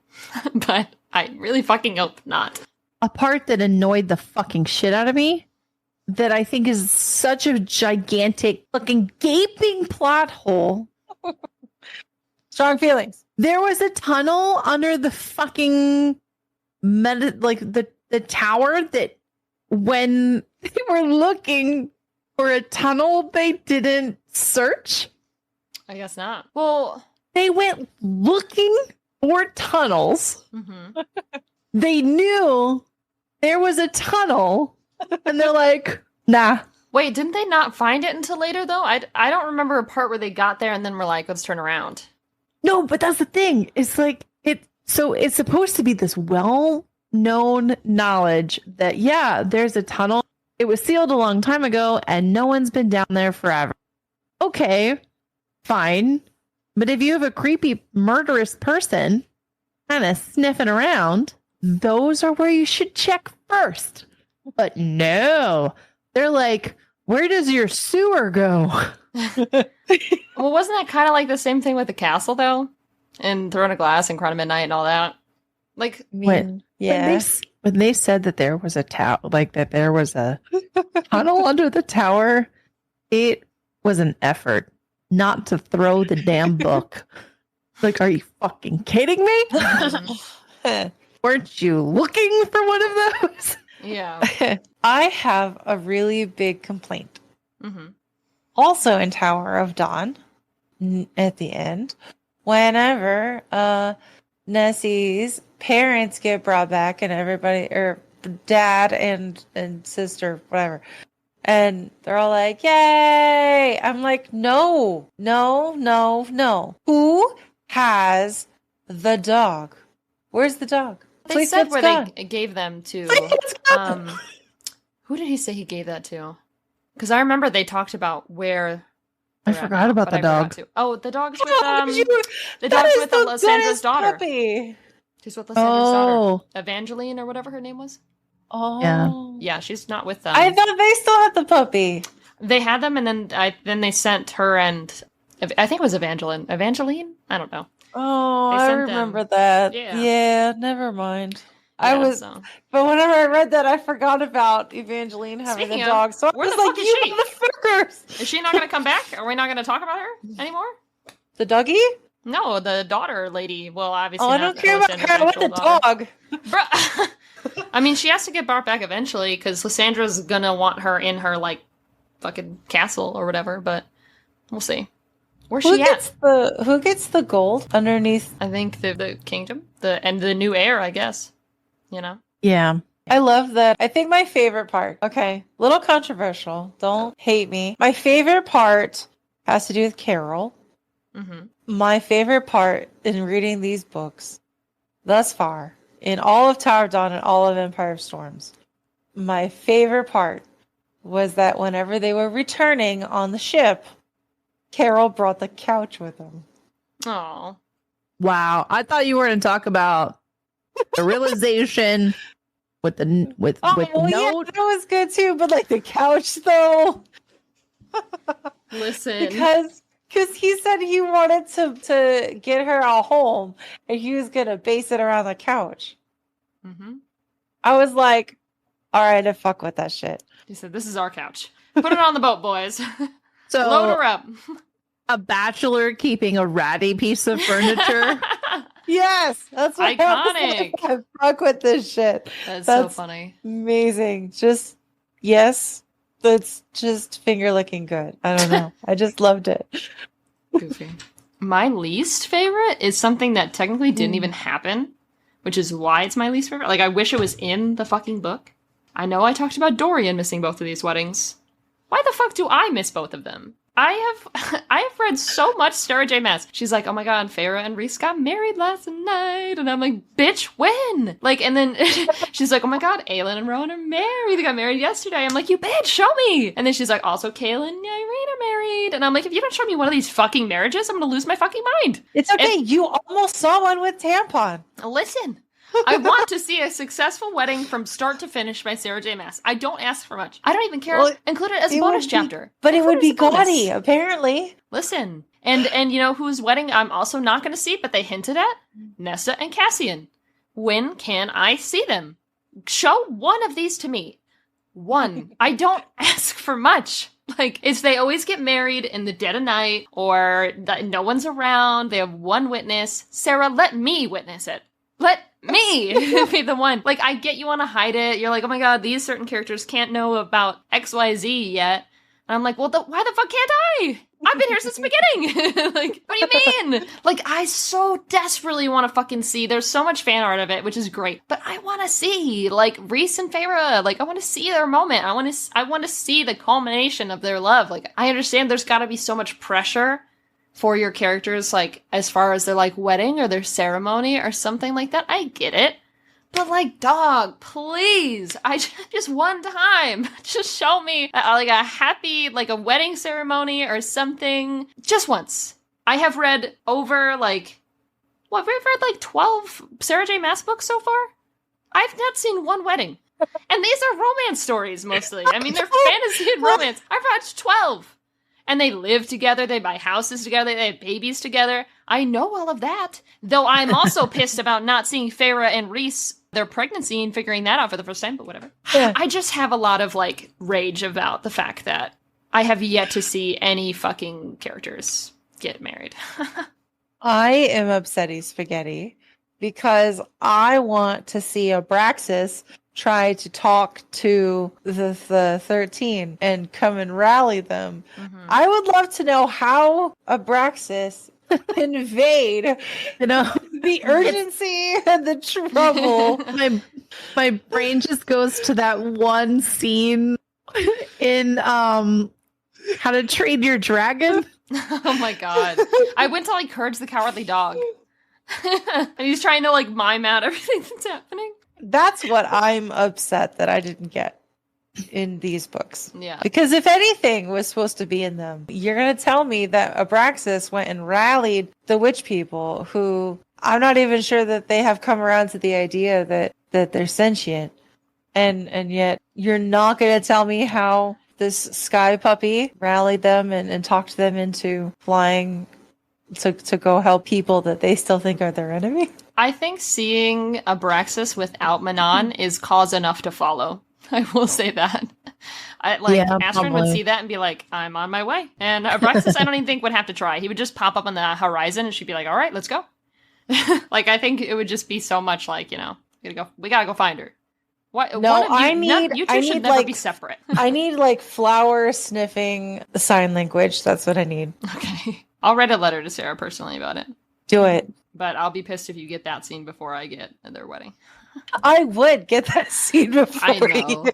but I really fucking hope not. A part that annoyed the fucking shit out of me, that I think is such a gigantic fucking gaping plot hole. Strong feelings. There was a tunnel under the fucking the tower that when they were looking for a tunnel, they didn't search. I guess not. Well, they went looking for tunnels. Mm-hmm. They knew there was a tunnel, and they're like, nah. Wait, didn't they not find it until later, though? I don't remember a part where they got there and then were like, let's turn around. No, but that's the thing. It's like, so it's supposed to be this well-known knowledge that, yeah, there's a tunnel. It was sealed a long time ago, and no one's been down there forever. Okay, fine. But if you have a creepy, murderous person kind of sniffing around, those are where you should check first. But no, they're like, where does your sewer go? Well, wasn't that kind of like the same thing with the castle, though? And Throne of Glass and Crown of Midnight and all that? Like, when they said that there was a that there was a tunnel under the tower, it was an effort not to throw the damn book. Like, are you fucking kidding me? Weren't you looking for one of those? Yeah. I have a really big complaint. Mm-hmm. Also in Tower of Dawn, at the end, whenever Nessie's parents get brought back and everybody, or dad and sister, whatever, and they're all like, yay! I'm like, no. Who has the dog? Where's the dog? They said where they gave them to. Who did he say he gave that to? Because I remember they talked about where. I forgot about the dog. Oh, the dog's with the dog's with Sandra's daughter. Puppy. She's with Lysandra's daughter, Evangeline or whatever her name was. Oh, Yeah, she's not with them. I thought they still had the puppy. They had them, and then they sent her and I think it was Evangeline. I don't know. Oh, I remember that. Yeah, never mind. Yeah, but whenever I read that, I forgot about Evangeline having the dog. So I was like, you motherfuckers! Is she not going to come back? Are we not going to talk about her anymore? The doggy? No, the daughter lady. Well, obviously. Oh, I don't care about her. I want the dog. Bruh. I mean, she has to get brought back eventually because Lysandra's gonna want her in her like fucking castle or whatever. But we'll see. Where's she at? Who gets the gold underneath? I think the kingdom, the new heir, I guess. You know. Yeah. I love that. I think my favorite part. Okay, little controversial. Don't hate me. My favorite part has to do with Carol. Mm-hmm. My favorite part in reading these books thus far, in all of Tower of Dawn and all of Empire of Storms, my favorite part was that whenever they were returning on the ship, Carol brought the couch with them. Oh, wow! I thought you were going to talk about the realization with the note. Yeah, that was good too. But like the couch, though. Listen, because he said he wanted to get her a home, and he was gonna base it around the couch. Mm-hmm. I was like, all right, I fuck with that shit. He said, "This is our couch. Put it on the boat, boys. So load her up." A bachelor keeping a ratty piece of furniture. Yes, that's what iconic. I fuck with this shit. That's so funny. Amazing. Just yes, that's just finger licking good. I don't know. I just loved it. Goofy. My least favorite is something that technically didn't even happen, which is why it's my least favorite. Like, I wish it was in the fucking book. I know I talked about Dorian missing both of these weddings. Why the fuck do I miss both of them? I have read so much Sarah J. Maas. She's like, oh my god, Feyre and Rhys got married last night. And I'm like, bitch, when? Like, and then she's like, oh my god, Aelin and Rowan are married. They got married yesterday. I'm like, you bitch, show me. And then she's like, also Kaelin and Irene are married. And I'm like, if you don't show me one of these fucking marriages, I'm gonna lose my fucking mind. It's okay. You almost saw one with tampon. Listen. I want to see a successful wedding from start to finish by Sarah J. Maas. I don't ask for much. I don't even care. Include it as a bonus chapter. But it would be gaudy, apparently. Listen. And you know whose wedding I'm also not going to see, but they hinted at? Nessa and Cassian. When can I see them? Show one of these to me. One. I don't ask for much. Like, it's they always get married in the dead of night, or no one's around, they have one witness. Sarah, let me witness it. Let me be the one. Like, I get you want to hide it. You're like, oh my god, these certain characters can't know about XYZ yet. And I'm like, well, why the fuck can't I? I've been here since the beginning. Like, what do you mean? Like, I so desperately want to fucking see. There's so much fan art of it, which is great. But I want to see, like, Rhys and Feyre. Like, I want to see their moment. I want to see the culmination of their love. Like, I understand there's got to be so much pressure for your characters, like, as far as their, like, wedding or their ceremony or something like that. I get it. But, like, dog, please, I just one time, just show me, like, a happy, like, a wedding ceremony or something. Just once. I have read over, like, we've read, like, 12 Sarah J. Maas books so far? I've not seen one wedding. And these are romance stories, mostly. I mean, they're fantasy and romance. I've watched 12. And they live together, they buy houses together, they have babies together. I know all of that. Though I'm also pissed about not seeing Feyre and Rhys, their pregnancy, and figuring that out for the first time, but whatever. Yeah. I just have a lot of, like, rage about the fact that I have yet to see any fucking characters get married. I am upsetty spaghetti because I want to see Abraxas try to talk to the 13 and come and rally them. Mm-hmm. I would love to know how Abraxas conveyed, the urgency and the trouble. My brain just goes to that one scene in How to Train Your Dragon. Oh my god. I went to, like, Courage the Cowardly Dog. And he's trying to, like, mime out everything that's happening. That's what I'm upset that I didn't get in these books. Yeah. Because if anything was supposed to be in them, you're going to tell me that Abraxas went and rallied the witch people who I'm not even sure that they have come around to the idea that they're sentient. And yet you're not going to tell me how this sky puppy rallied them and talked them into flying to go help people that they still think are their enemy. I think seeing Abraxas without Manon is cause enough to follow. I will say that. Astrid would see that and be like, I'm on my way. And Abraxas, I don't even think would have to try. He would just pop up on the horizon and she'd be like, all right, let's go. I think it would just be so much like, we gotta go find her. What? No, you two should never be separate. I need flower sniffing sign language. That's what I need. Okay. I'll write a letter to Sarah personally about it. Do it. But I'll be pissed if you get that scene before I get their wedding. I would get that scene before I know.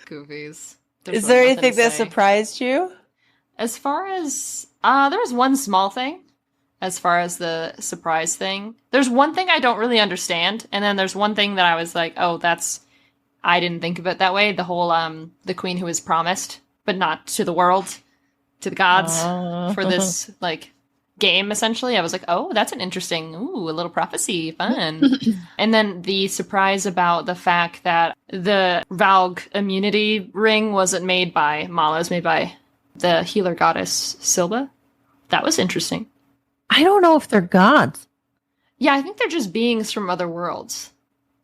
Goofies. Is there anything that surprised you? As far as there was one small thing. As far as the surprise thing, there's one thing I don't really understand, and then there's one thing that I was like, oh, I didn't think of it that way. The whole the queen who was promised, but not to the world, to the gods for this game. Essentially, I was like, oh, that's an interesting, a little prophecy, fun. And then the surprise about the fact that the Valg immunity ring wasn't made by Mala, it was made by the healer goddess Silba. That was interesting. I don't know if they're gods. Yeah, I think they're just beings from other worlds.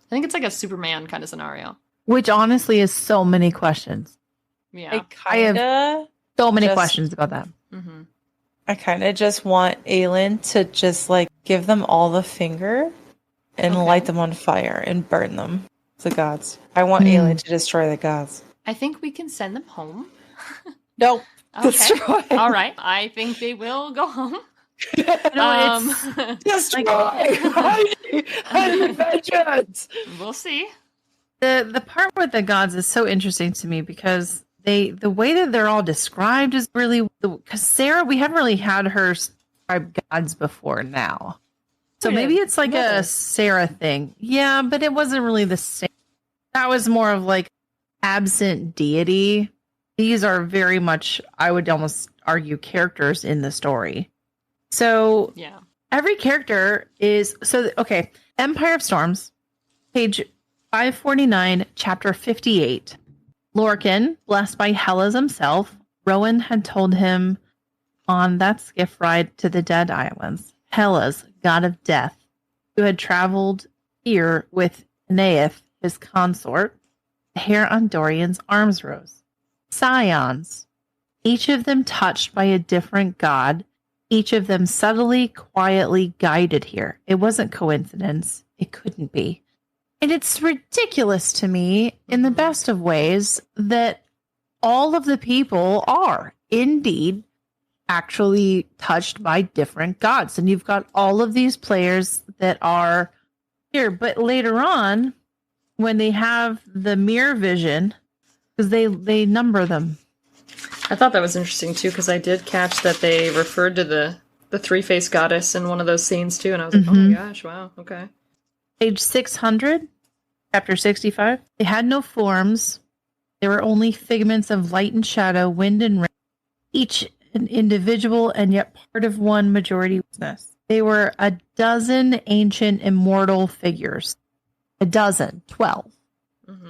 I think it's like a Superman kind of scenario. Which honestly is so many questions. Yeah. I have so many questions about that. Mm-hmm. I kind of just want Aelin to just give them all the finger and light them on fire and burn them. The gods. I want Aelin to destroy the gods. I think we can send them home. Nope. Okay. Destroy. All right. I think they will go home. Destroy. I need vengeance. We'll see. The part with the gods is so interesting to me because the way that they're all described is really because Sarah, we haven't really had her describe gods before now. So maybe it's like a Sarah thing. Yeah, but it wasn't really the same. That was more of absent deity. These are very much, I would almost argue, characters in the story. So yeah, every character is Empire of Storms, page 549, chapter 58. Lorcan, blessed by Hellas himself, Rowan had told him on that skiff ride to the Dead Islands, Hellas, god of death, who had traveled here with Aeneath, his consort, the hair on Dorian's arms rose. Scions, each of them touched by a different god, each of them subtly, quietly guided here. It wasn't coincidence. It couldn't be. And it's ridiculous to me, in the best of ways, that all of the people are indeed actually touched by different gods. And you've got all of these players that are here. But later on, when they have the mirror vision, because they number them. I thought that was interesting too, because I did catch that they referred to the three-faced goddess in one of those scenes too, and I was like, oh my gosh, wow, okay. Page 600, chapter 65. They had no forms. They were only figments of light and shadow, wind and rain, each an individual and yet part of one majority oneness. They were 12 ancient immortal figures. 12. Mm-hmm.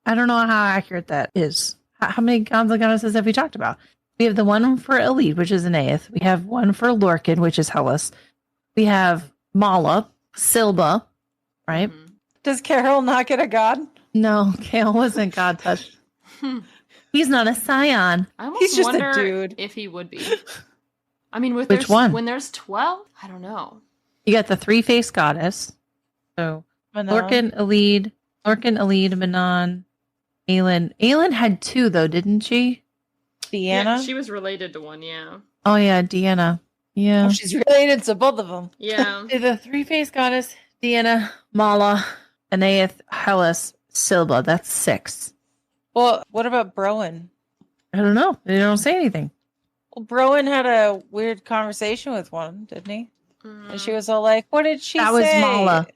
I don't know how accurate that is. How many gods and goddesses have we talked about? We have the one for Elite, which is Aeneath. We have one for Lorcan, which is Hellas. We have Mala, Silba, right? Mm-hmm. Does Carol not get a god? No, Carol wasn't god touched. He's not a scion. I almost just a wonder dude. if he would be. I mean, Which one? When there's 12? I don't know. You got the three-faced goddess. So Lorcan, Elide, Manon, Aelin. Aelin had 2, though, didn't she? Deanna? Yeah, she was related to one, yeah. Oh, yeah, Deanna. Yeah. Oh, she's related to both of them. Yeah. The three-faced goddess, Deanna, Mala, Aeneath, Hellas, Silba. That's 6. Well, what about Browen? I don't know. They don't say anything. Well, Browen had a weird conversation with one, didn't he? Mm-hmm. And she was all like, what did she say? That was Mala.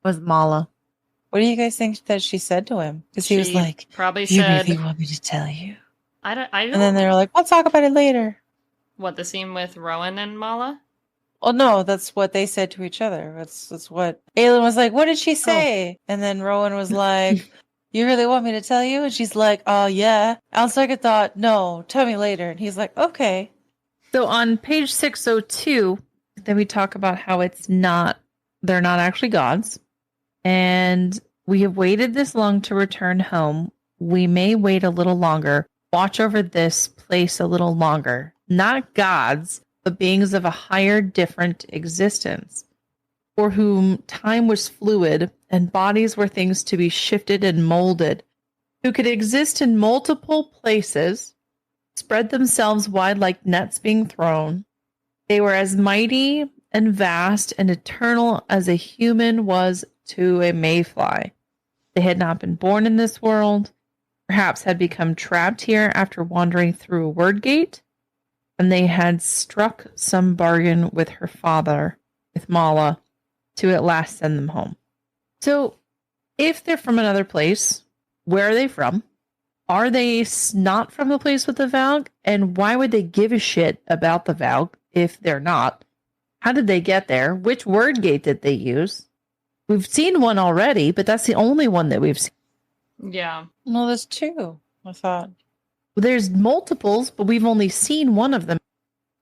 Was Mala. What do you guys think that she said to him? Because he was like, probably you said, really want me to tell you? I don't. And then they were like, we'll talk about it later. What, the scene with Rowan and Mala? Well, no, that's what they said to each other. That's what Aelin was like, what did she say? And then Rowan was like, you really want me to tell you? And she's like, oh, yeah. On second thought, no, tell me later. And he's like, okay. So on page 602, then we talk about how they're not actually gods. And we have waited this long to return home. We may wait a little longer. Watch over this place a little longer. Not gods, but beings of a higher, different existence, for whom time was fluid and bodies were things to be shifted and molded, who could exist in multiple places, spread themselves wide like nets being thrown. They were as mighty and vast and eternal as a human was to a mayfly. They had not been born in this world, perhaps had become trapped here after wandering through a word gate, and they had struck some bargain with her father, with Mala, to at last send them home. So, if they're from another place, where are they from? Are they not from the place with the Valg? And why would they give a shit about the Valg if they're not? How did they get there? Which word gate did they use? We've seen one already, but that's the only one that we've seen. Yeah. No, there's two, I thought. There's multiples, but we've only seen one of them.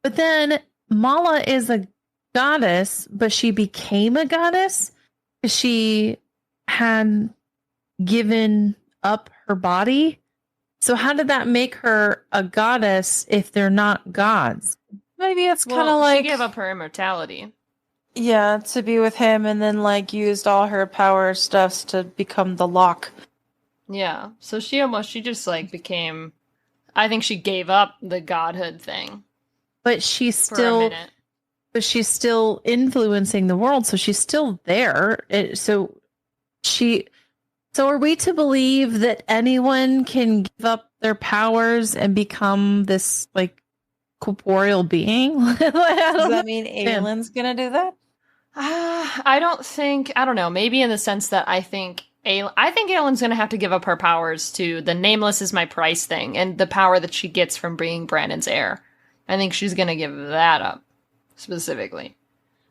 But then Mala is a goddess, but she became a goddess. She had given up her body. So how did that make her a goddess if they're not gods? Maybe it's kind of like she gave up her immortality. Yeah, to be with him, and then like used all her power stuffs to become the lock. Yeah, so she just like became. I think she gave up the godhood thing. But she's still influencing the world, so she's still there. So are we to believe that anyone can give up their powers and become this like corporeal being? Does that mean Aelin's gonna do that? I don't know. Maybe in the sense that I think Aelin's gonna have to give up her powers to the nameless is my price thing and the power that she gets from being Brandon's heir. I think she's gonna give that up specifically.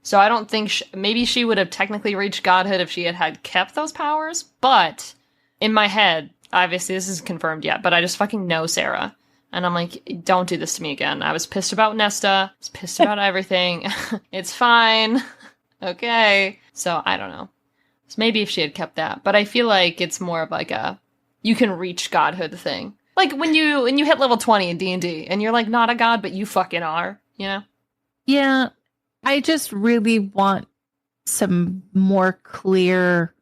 So I don't think maybe she would have technically reached godhood if she had kept those powers. But in my head, obviously this isn't confirmed yet, but I just fucking know Sarah. And I'm like, don't do this to me again. I was pissed about Nesta. I was pissed about everything. It's fine. Okay. So I don't know. So maybe if she had kept that. But I feel like it's more of like you can reach godhood thing. Like when you hit level 20 in D&D and you're like not a god, but you fucking are, you know? Yeah. I just really want some more clear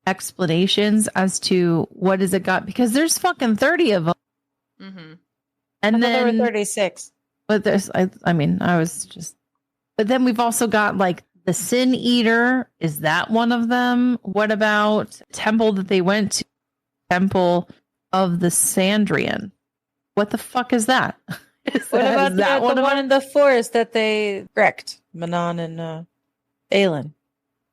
explanations as to what is a god, because there's fucking 30 of them. Mm-hmm. And then there were 36. But there's, but then we've also got like the Sin Eater. Is that one of them? What about temple that they went to? Temple of the Sandrian. What the fuck is that? What about the one in the forest that they wrecked? Manon and Aelin.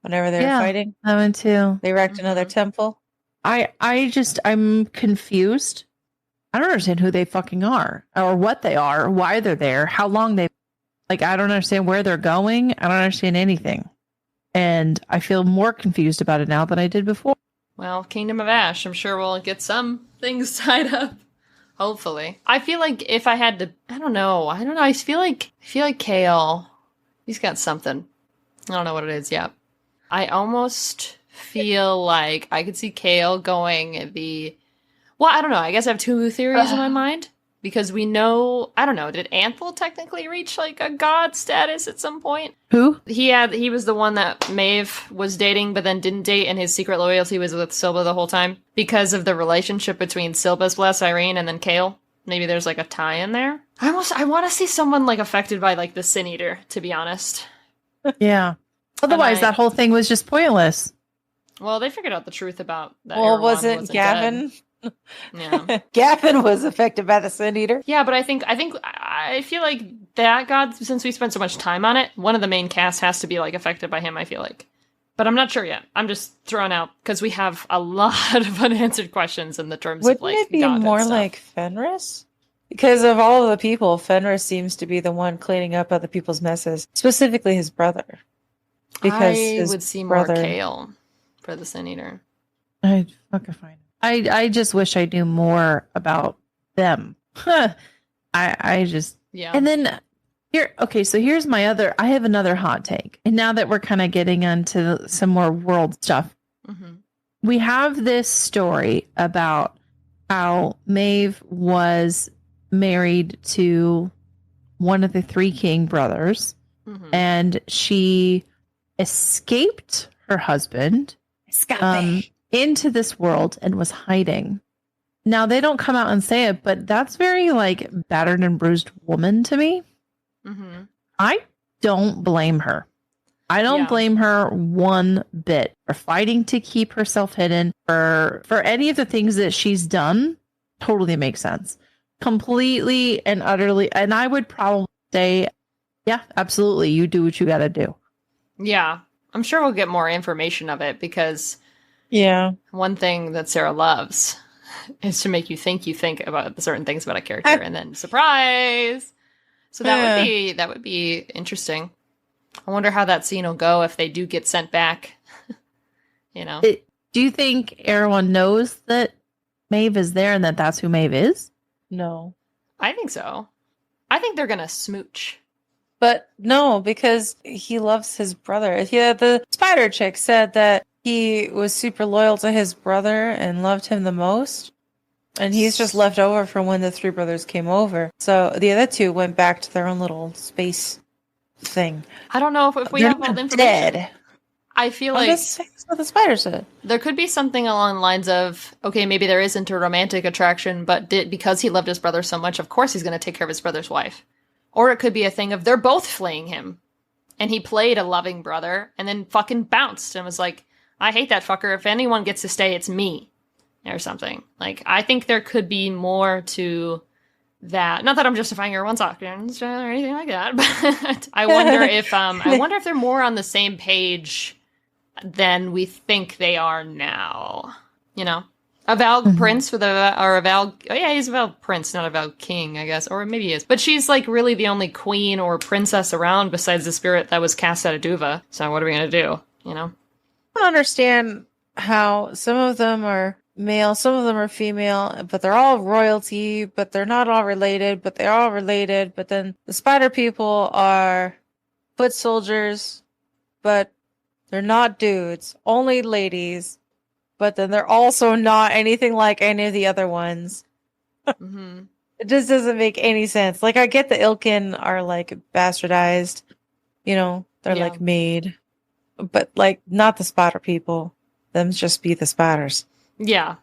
Whenever they were fighting. That one too. They wrecked another temple. I'm confused. I don't understand who they fucking are, or what they are, why they're there, how long they, like, I don't understand where they're going. I don't understand anything. And I feel more confused about it now than I did before. Well, Kingdom of Ash, I'm sure we'll get some things tied up. Hopefully. I feel like if I had to, I don't know. I feel like Kale, he's got something. I don't know what it is yet. I almost feel like I could see Kale going well, I don't know. I guess I have two theories in my mind. Because we know, I don't know, did Anthel technically reach like a god status at some point? Who? He was the one that Maeve was dating but then didn't date, and his secret loyalty was with Silba the whole time. Because of the relationship between Silba's Bless Irene and then Kale. Maybe there's like a tie in there. I want to see someone like affected by like the Sin Eater, to be honest. Yeah. Otherwise, that whole thing was just pointless. Well, they figured out the truth about that. Well, wasn't Gavin? Yeah. Gavin was affected by the Sin Eater. Yeah, but I feel like that god, since we spent so much time on it, one of the main cast has to be like affected by him, I feel like. But I'm not sure yet. I'm just throwing out because we have a lot of unanswered questions in the terms of like Wouldn't it be godhood more stuff. like Fenris? Because of all of the people, Fenris seems to be the one cleaning up other people's messes, specifically his brother. Because I his would see more brother... Kale for the Sin Eater. I'd fucking find it. I just wish I knew more about them. I just And then so here's my other. I have another hot take, and now that we're kind of getting into some more world stuff, we have this story about how Maeve was married to one of the three king brothers, and she escaped her husband into this world and was hiding. Now, they don't come out and say it, but that's very, like, battered and bruised woman to me. I don't blame her. I don't blame her one bit for fighting to keep herself hidden. For any of the things that she's done, totally makes sense. Completely and utterly. And I would probably say, yeah, absolutely. You do what you got to do. Yeah. I'm sure we'll get more information of it because one thing that Sarah loves is to make you think about certain things about a character and then surprise. So that would be interesting. I wonder how that scene will go if they do get sent back. Do you think everyone knows that Maeve is there and that that's who Maeve is? No. I think so. I think they're going to smooch. But no, because he loves his brother. The spider chick said that he was super loyal to his brother and loved him the most. And he's just left over from when the three brothers came over. So the other two went back to their own little space thing. I don't know if we have all the information. Dead. I feel that's what the spider said. There could be something along the lines of, okay, maybe there isn't a romantic attraction, but because he loved his brother so much, of course he's going to take care of his brother's wife. Or it could be a thing of they're both fleeing him. And he played a loving brother and then fucking bounced and was like, I hate that fucker. If anyone gets to stay, it's me. Or something. Like, I think there could be more to that. Not that I'm justifying everyone's actions or anything like that, but I wonder if they're more on the same page than we think they are now. You know? A Valg prince he's a Valg prince, not a Valg king, I guess. Or maybe he is. But she's like really the only queen or princess around besides the spirit that was cast out of Duva. So what are we gonna do? You know? I don't understand how some of them are male, some of them are female, but they're all royalty, but they're not all related, but they're all related. But then the spider people are foot soldiers, but they're not dudes, only ladies, but then they're also not anything like any of the other ones. It just doesn't make any sense. Like, I get the Ilkin are like bastardized, they're like made, but like not the spider people. Them just be the spiders. Yeah,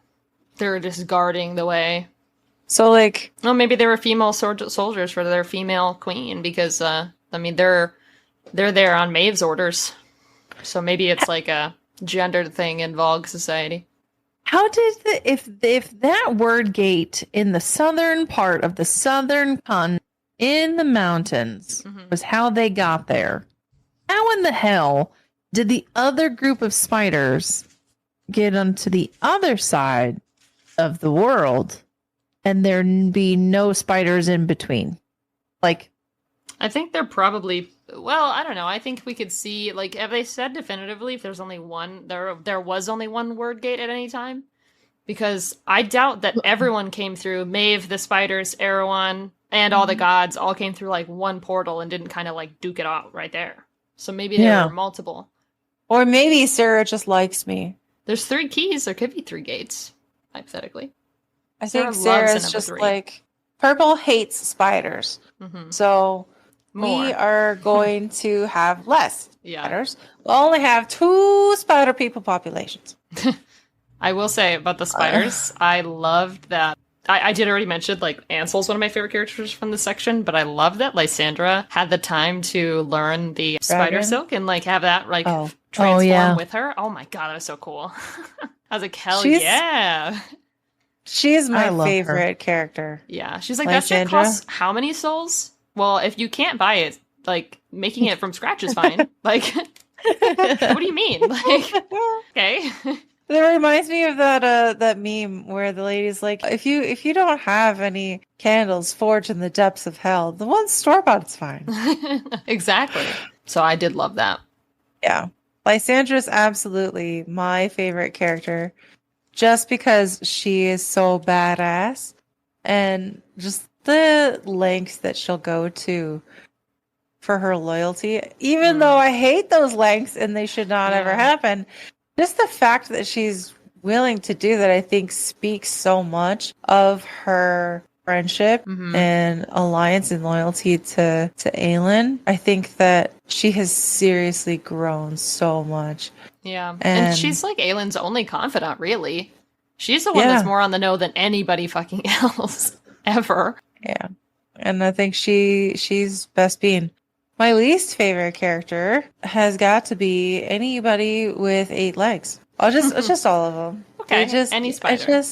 they're just guarding the way. So, like... Well, maybe they were female soldiers for their female queen, because, they're there on Maeve's orders. So maybe it's like a gendered thing in Valg society. How did if that word gate in the southern part of the southern continent, in the mountains, was how they got there, how in the hell did the other group of spiders get onto the other side of the world and there be no spiders in between? Like, I think they're probably, well, I don't know. I think we could see, like, have they said definitively if there's only one, there was only one word gate at any time? Because I doubt that everyone came through. Maeve, the spiders, Erewhon, and all the gods all came through like one portal and didn't kind of like duke it out right there. So maybe there were multiple. Or maybe Sarah just likes me. There's 3 keys. There could be 3 gates, hypothetically. I think Sarah's just 3. Like, Purple hates spiders. So we are going to have less spiders. We'll only have 2 spider people populations. I will say about the spiders, I loved that. I did already mention, like, Ansel's one of my favorite characters from this section, but I love that Lysandra had the time to learn the spider silk and, like, have that, like, transform with her. Oh my god, that was so cool. I was like, hell yeah. She's my favorite character. Yeah, she's like, that shit costs how many souls? Well, if you can't buy it, like, making it from scratch is fine. Like, what do you mean? Like, okay. That reminds me of that meme where the lady's like, if you don't have any candles forged in the depths of hell, the one store-bought's fine. Exactly. So I did love that. Yeah. Lysandra's absolutely my favorite character just because she is so badass and just the lengths that she'll go to for her loyalty, even though I hate those lengths and they should not ever happen. Just the fact that she's willing to do that, I think, speaks so much of her friendship and alliance and loyalty to Aelin. I think that she has seriously grown so much. Yeah. And she's like Aelin's only confidant, really. She's the one that's more on the know than anybody fucking else ever. Yeah. And I think she's best being. My least favorite character has got to be anybody with 8 legs. It's just all of them. Okay, any spider.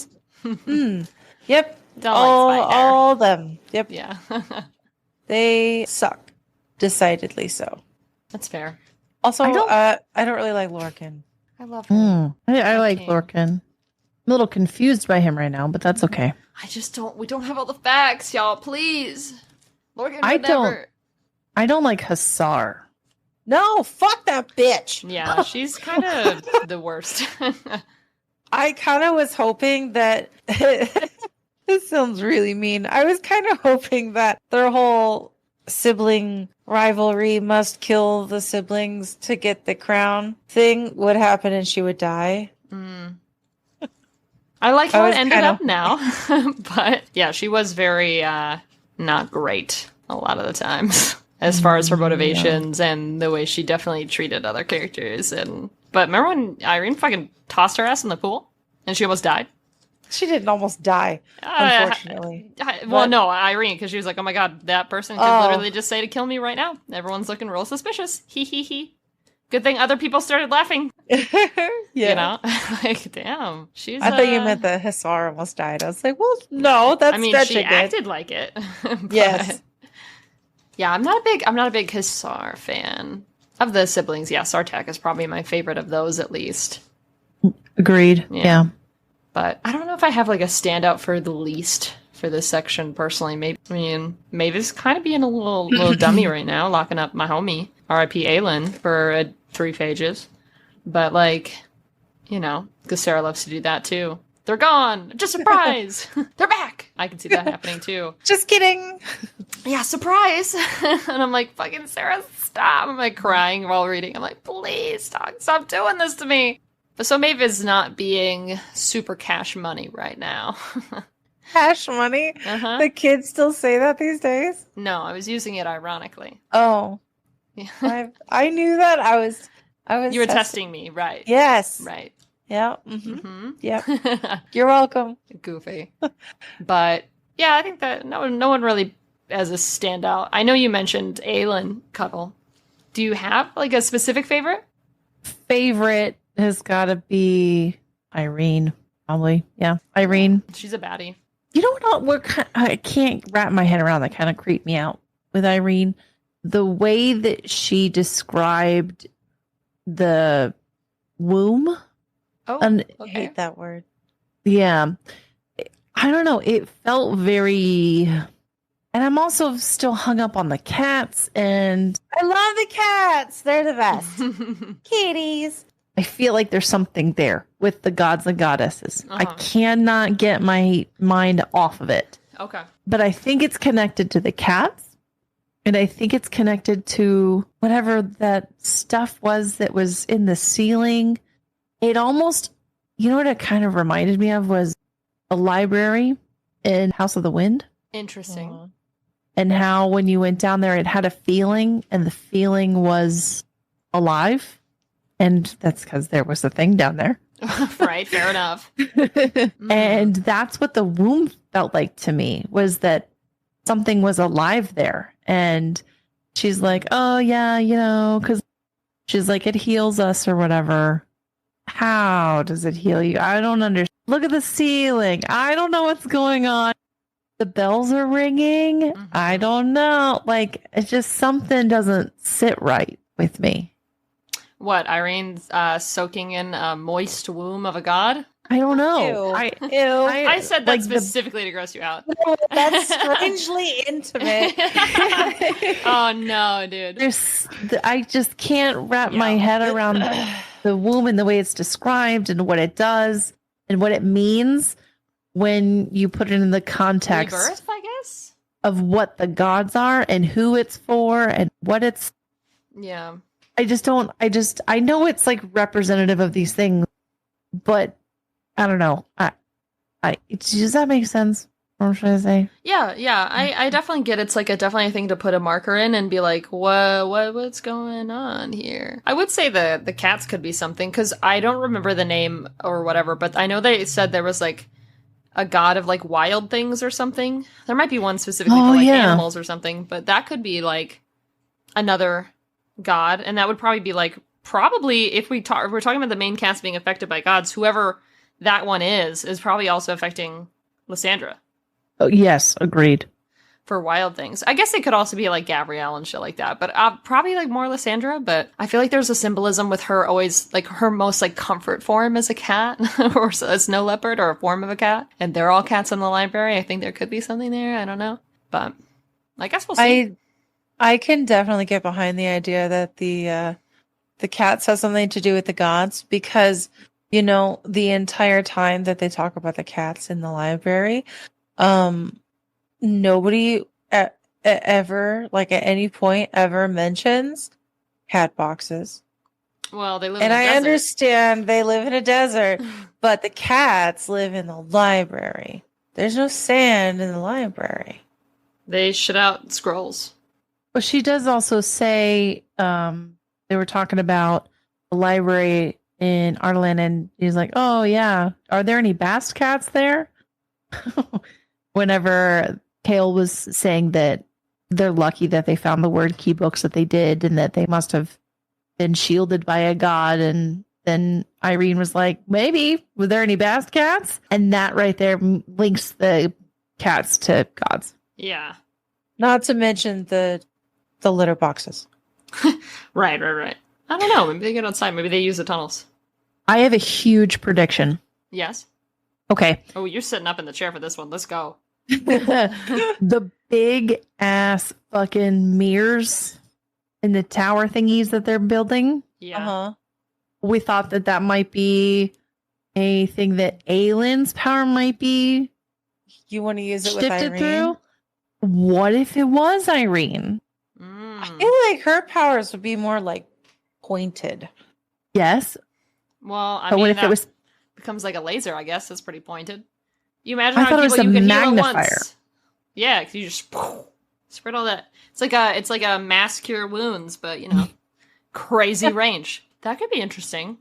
Yep. Don't like spider. All of them. Yep. Yeah. They suck. Decidedly so. That's fair. Also, I don't really like Lorcan. I love him. I like Lorcan. I'm a little confused by him right now, but that's okay. We don't have all the facts, y'all. Please. Lorcan I don't like Hussar. No, fuck that bitch. Yeah, she's kind of the worst. I kind of was hoping that this sounds really mean. I was kind of hoping that their whole sibling rivalry must kill the siblings to get the crown thing would happen and she would die. I like how it ended up now. But yeah, she was very not great a lot of the times. As far as her motivations and the way she definitely treated other characters. But remember when Irene fucking tossed her ass in the pool? And she almost died? She didn't almost die, unfortunately. No, Irene, because she was like, oh my god, that person could literally just say to kill me right now. Everyone's looking real suspicious. Hee hee hee. Good thing other people started laughing. You know? Like, damn. I thought you meant the Hussar almost died. I was like, well, no, that's she acted like it. Yes. Yeah, I'm not a big Hussar fan. Of the siblings, yeah, Sartek is probably my favorite of those, at least. Agreed. Yeah. But I don't know if I have like a standout for the least for this section personally. Mavis kind of being a little dummy right now, locking up my homie, R.I.P. Aelin, for 3 pages. But because Sarah loves to do that too. They're gone! Just surprise! They're back! I can see that happening too. Just kidding! Yeah, surprise! And I'm like, fucking Sarah, stop! I'm like crying while reading. I'm like, please, stop doing this to me! But so Mavis not being super cash money right now. Cash money? The kids still say that these days? No, I was using it ironically. Oh. Yeah. I knew that. I was. You were testing me, right? Yes. Right. Yeah. Yeah. You're welcome. Goofy. But yeah, I think that no one really has a standout. I know you mentioned Aelin, Cuddle. Do you have like a specific favorite? Favorite has got to be Irene, probably. Yeah, Irene. She's a baddie. You know what? I can't wrap my head around that. Kind of creeped me out with Irene. The way that she described the womb. Oh, I hate that word. Yeah. I don't know. It felt very... And I'm also still hung up on the cats, and... I love the cats! They're the best. Kitties! I feel like there's something there with the gods and goddesses. I cannot get my mind off of it. Okay. But I think it's connected to the cats, and I think it's connected to whatever that stuff was that was in the ceiling. It almost, what it kind of reminded me of was a library in House of the Wind. Interesting. Aww. And how when you went down there, it had a feeling, and the feeling was alive. And that's because there was a thing down there. Right, fair enough. And that's what the womb felt like to me, was that something was alive there. And she's like, oh, yeah, because she's like, it heals us or whatever. How does it heal you? I don't understand. Look at the ceiling. I don't know what's going on. The bells are ringing. I don't know. Like, it's just something doesn't sit right with me. What, Irene's soaking in a moist womb of a god? I don't know. Ew. I said that like specifically to gross you out. That's strangely intimate. Oh no, dude. I just can't wrap my head around the womb and the way it's described and what it does and what it means when you put it in the context Rebirth, I guess, of what the gods are and who it's for and what it's. Yeah. I know it's like representative of these things, but I don't know. Does that make sense? What should I say? Yeah. I definitely get it's like definitely a thing to put a marker in and be like, what's going on here? I would say the cats could be something, because I don't remember the name or whatever, but I know they said there was like a god of like wild things or something. There might be one specifically for like animals or something, but that could be like another god, and that would probably be like if we're talking about the main cast being affected by gods, whoever that one is probably also affecting Lysandra. Oh yes, agreed. For wild things, I guess it could also be like Gabrielle and shit like that, but probably like more Lysandra. But I feel like there's a symbolism with her always, like her most like comfort form as a cat or a snow leopard or a form of a cat, and they're all cats in the library. I think there could be something there. I don't know, but I guess we'll see. I can definitely get behind the idea that the cats have something to do with the gods, because the entire time that they talk about the cats in the library, nobody ever, like at any point, ever mentions cat boxes. Well, they live and in a desert. Understand they live in a desert, but the cats live in the library. There's no sand in the library. They shit out scrolls. But she does also say, they were talking about the library in Aelin, and he's like, oh yeah, are there any bast cats there? Whenever Kale was saying that they're lucky that they found the word key books that they did, and that they must have been shielded by a god, and then Irene was like, maybe, were there any bast cats? And that right there links the cats to gods. Yeah. Not to mention the litter boxes. Right. I don't know. Maybe they get outside. Maybe they use the tunnels. I have a huge prediction. Yes. Okay. Oh, you're sitting up in the chair for this one. Let's go. The big ass fucking mirrors in the tower thingies that they're building. Yeah. Uh-huh. We thought that might be a thing that Aelin's power might be. You want to use it with shifted Irene? Through? What if it was Irene? I feel like her powers would be more like pointed. Yes. Well, I but mean, what if it was becomes like a laser? I guess that's pretty pointed. You imagine I how thought it people was a you can heal at magnifier. once. Yeah, because you just spread all that. It's like a mass cure wounds, but crazy range. That could be interesting.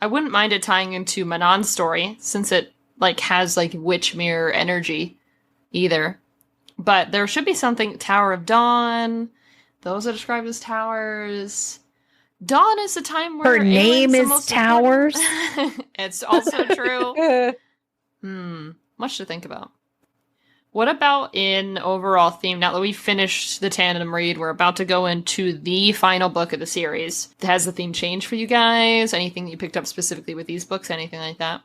I wouldn't mind it tying into Manon's story, since it like has like witch mirror energy either. But there should be something. Tower of Dawn. Those are described as towers. Dawn is the time where her name Aelin's the is most Towers. It's also true. Much to think about. What about in overall theme? Now that we've finished the tandem read, we're about to go into the final book of the series. Has the theme changed for you guys? Anything that you picked up specifically with these books? Anything like that?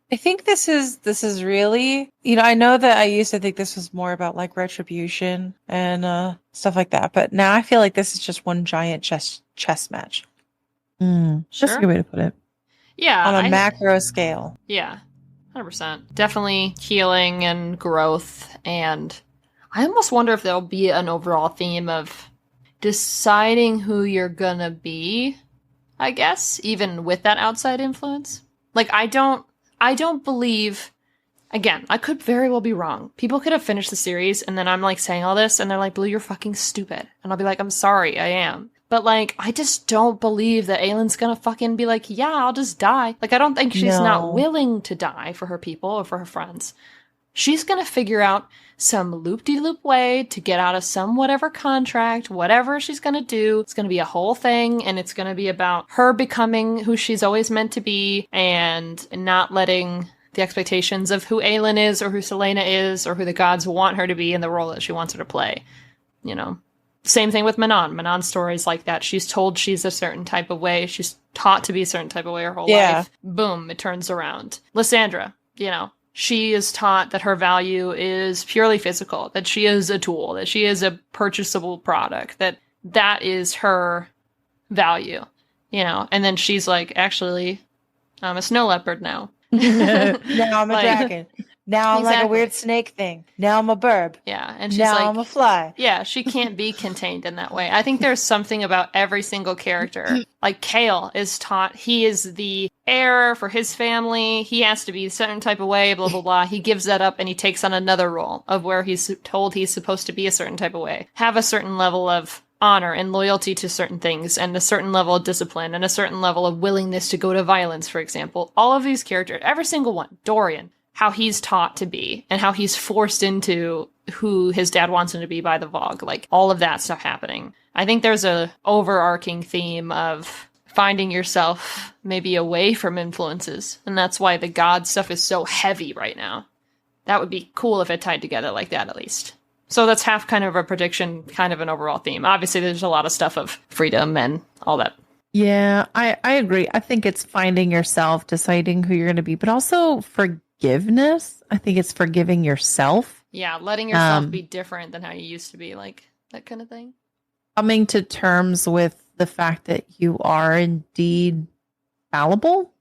I think this is really, I know that I used to think this was more about like retribution and stuff like that, but now I feel like this is just one giant chess match. Sure. That's a good way to put it. Yeah. On a macro scale. Yeah. 100%. Definitely healing and growth, and I almost wonder if there'll be an overall theme of deciding who you're gonna be, I guess, even with that outside influence. Like, I don't believe, again, I could very well be wrong. People could have finished the series, and then I'm, like, saying all this, and they're like, Blue, you're fucking stupid. And I'll be like, I'm sorry, I am. But, like, I just don't believe that Aelin's gonna fucking be like, yeah, I'll just die. Like, I don't think she's not willing to die for her people or for her friends. She's gonna figure out some loop-de-loop way to get out of some whatever contract, whatever she's gonna do. It's gonna be a whole thing, and it's gonna be about her becoming who she's always meant to be and not letting the expectations of who Aelin is or who Selena is or who the gods want her to be in the role that she wants her to play. Same thing with Manon. Manon's stories like that. She's told she's a certain type of way. She's taught to be a certain type of way her whole life. Boom, it turns around. Lysandra, she is taught that her value is purely physical, that she is a tool, that she is a purchasable product, that is her value, and then she's like, actually, I'm a snow leopard now. Now I'm a dragon. Now I'm like a weird snake thing. Now I'm a burb. Yeah. And she's now I'm a fly. Yeah, she can't be contained in that way. I think there's something about every single character. Like Kale is taught he is the heir for his family. He has to be a certain type of way, blah, blah, blah. He gives that up and he takes on another role of where he's told he's supposed to be a certain type of way. Have a certain level of honor and loyalty to certain things and a certain level of discipline and a certain level of willingness to go to violence, for example. All of these characters, every single one, Dorian, how he's taught to be and how he's forced into who his dad wants him to be by the Valg, like all of that stuff happening. I think there's a overarching theme of finding yourself maybe away from influences. And that's why the God stuff is so heavy right now. That would be cool if it tied together like that, at least. So that's half kind of a prediction, kind of an overall theme. Obviously, there's a lot of stuff of freedom and all that. Yeah, I agree. I think it's finding yourself, deciding who you're going to be, but also forgiveness. I think it's forgiving yourself. Yeah, letting yourself be different than how you used to be, like that kind of thing. Coming to terms with the fact that you are indeed fallible.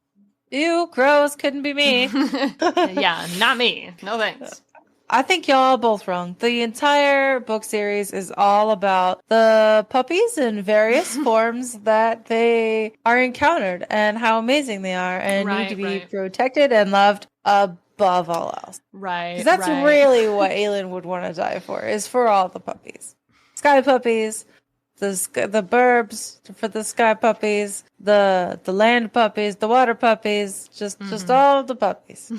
Ew, gross, couldn't be me. Yeah, not me. No thanks. I think y'all are both wrong. The entire book series is all about the puppies in various forms that they are encountered and how amazing they are and need to be protected and loved above all else. Right. Because that's really what Aelin would want to die for, is for all the puppies. Sky puppies, the burbs for the sky puppies, the land puppies, the water puppies, just all the puppies.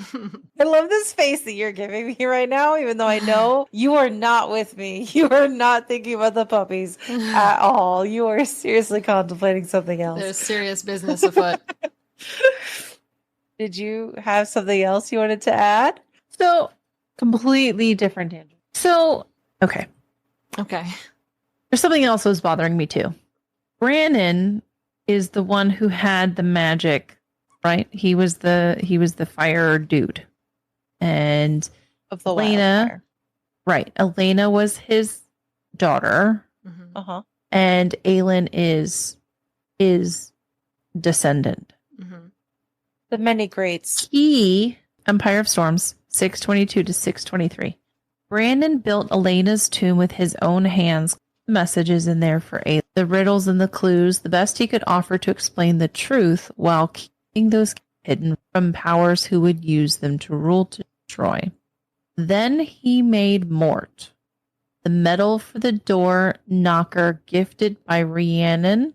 I love this face that you're giving me right now, even though I know you are not with me. You are not thinking about the puppies at all. You are seriously contemplating something else. There's serious business afoot. Did you have something else you wanted to add? So, completely different tangent. So, okay. There's something else that was bothering me too. Brannon is the one who had the magic, right? He was the fire dude. And of the Elena, right. Elena was his daughter. Mm-hmm. Uh-huh. And Aelin is descendant. Mm-hmm. The many greats. He, Empire of Storms, 622 to 623. Brandon built Elena's tomb with his own hands. Messages in there for Aelin. The riddles and the clues, the best he could offer to explain the truth while keeping those hidden from powers who would use them to rule to destroy. Then he made Mort, the metal for the door knocker gifted by Rhiannon,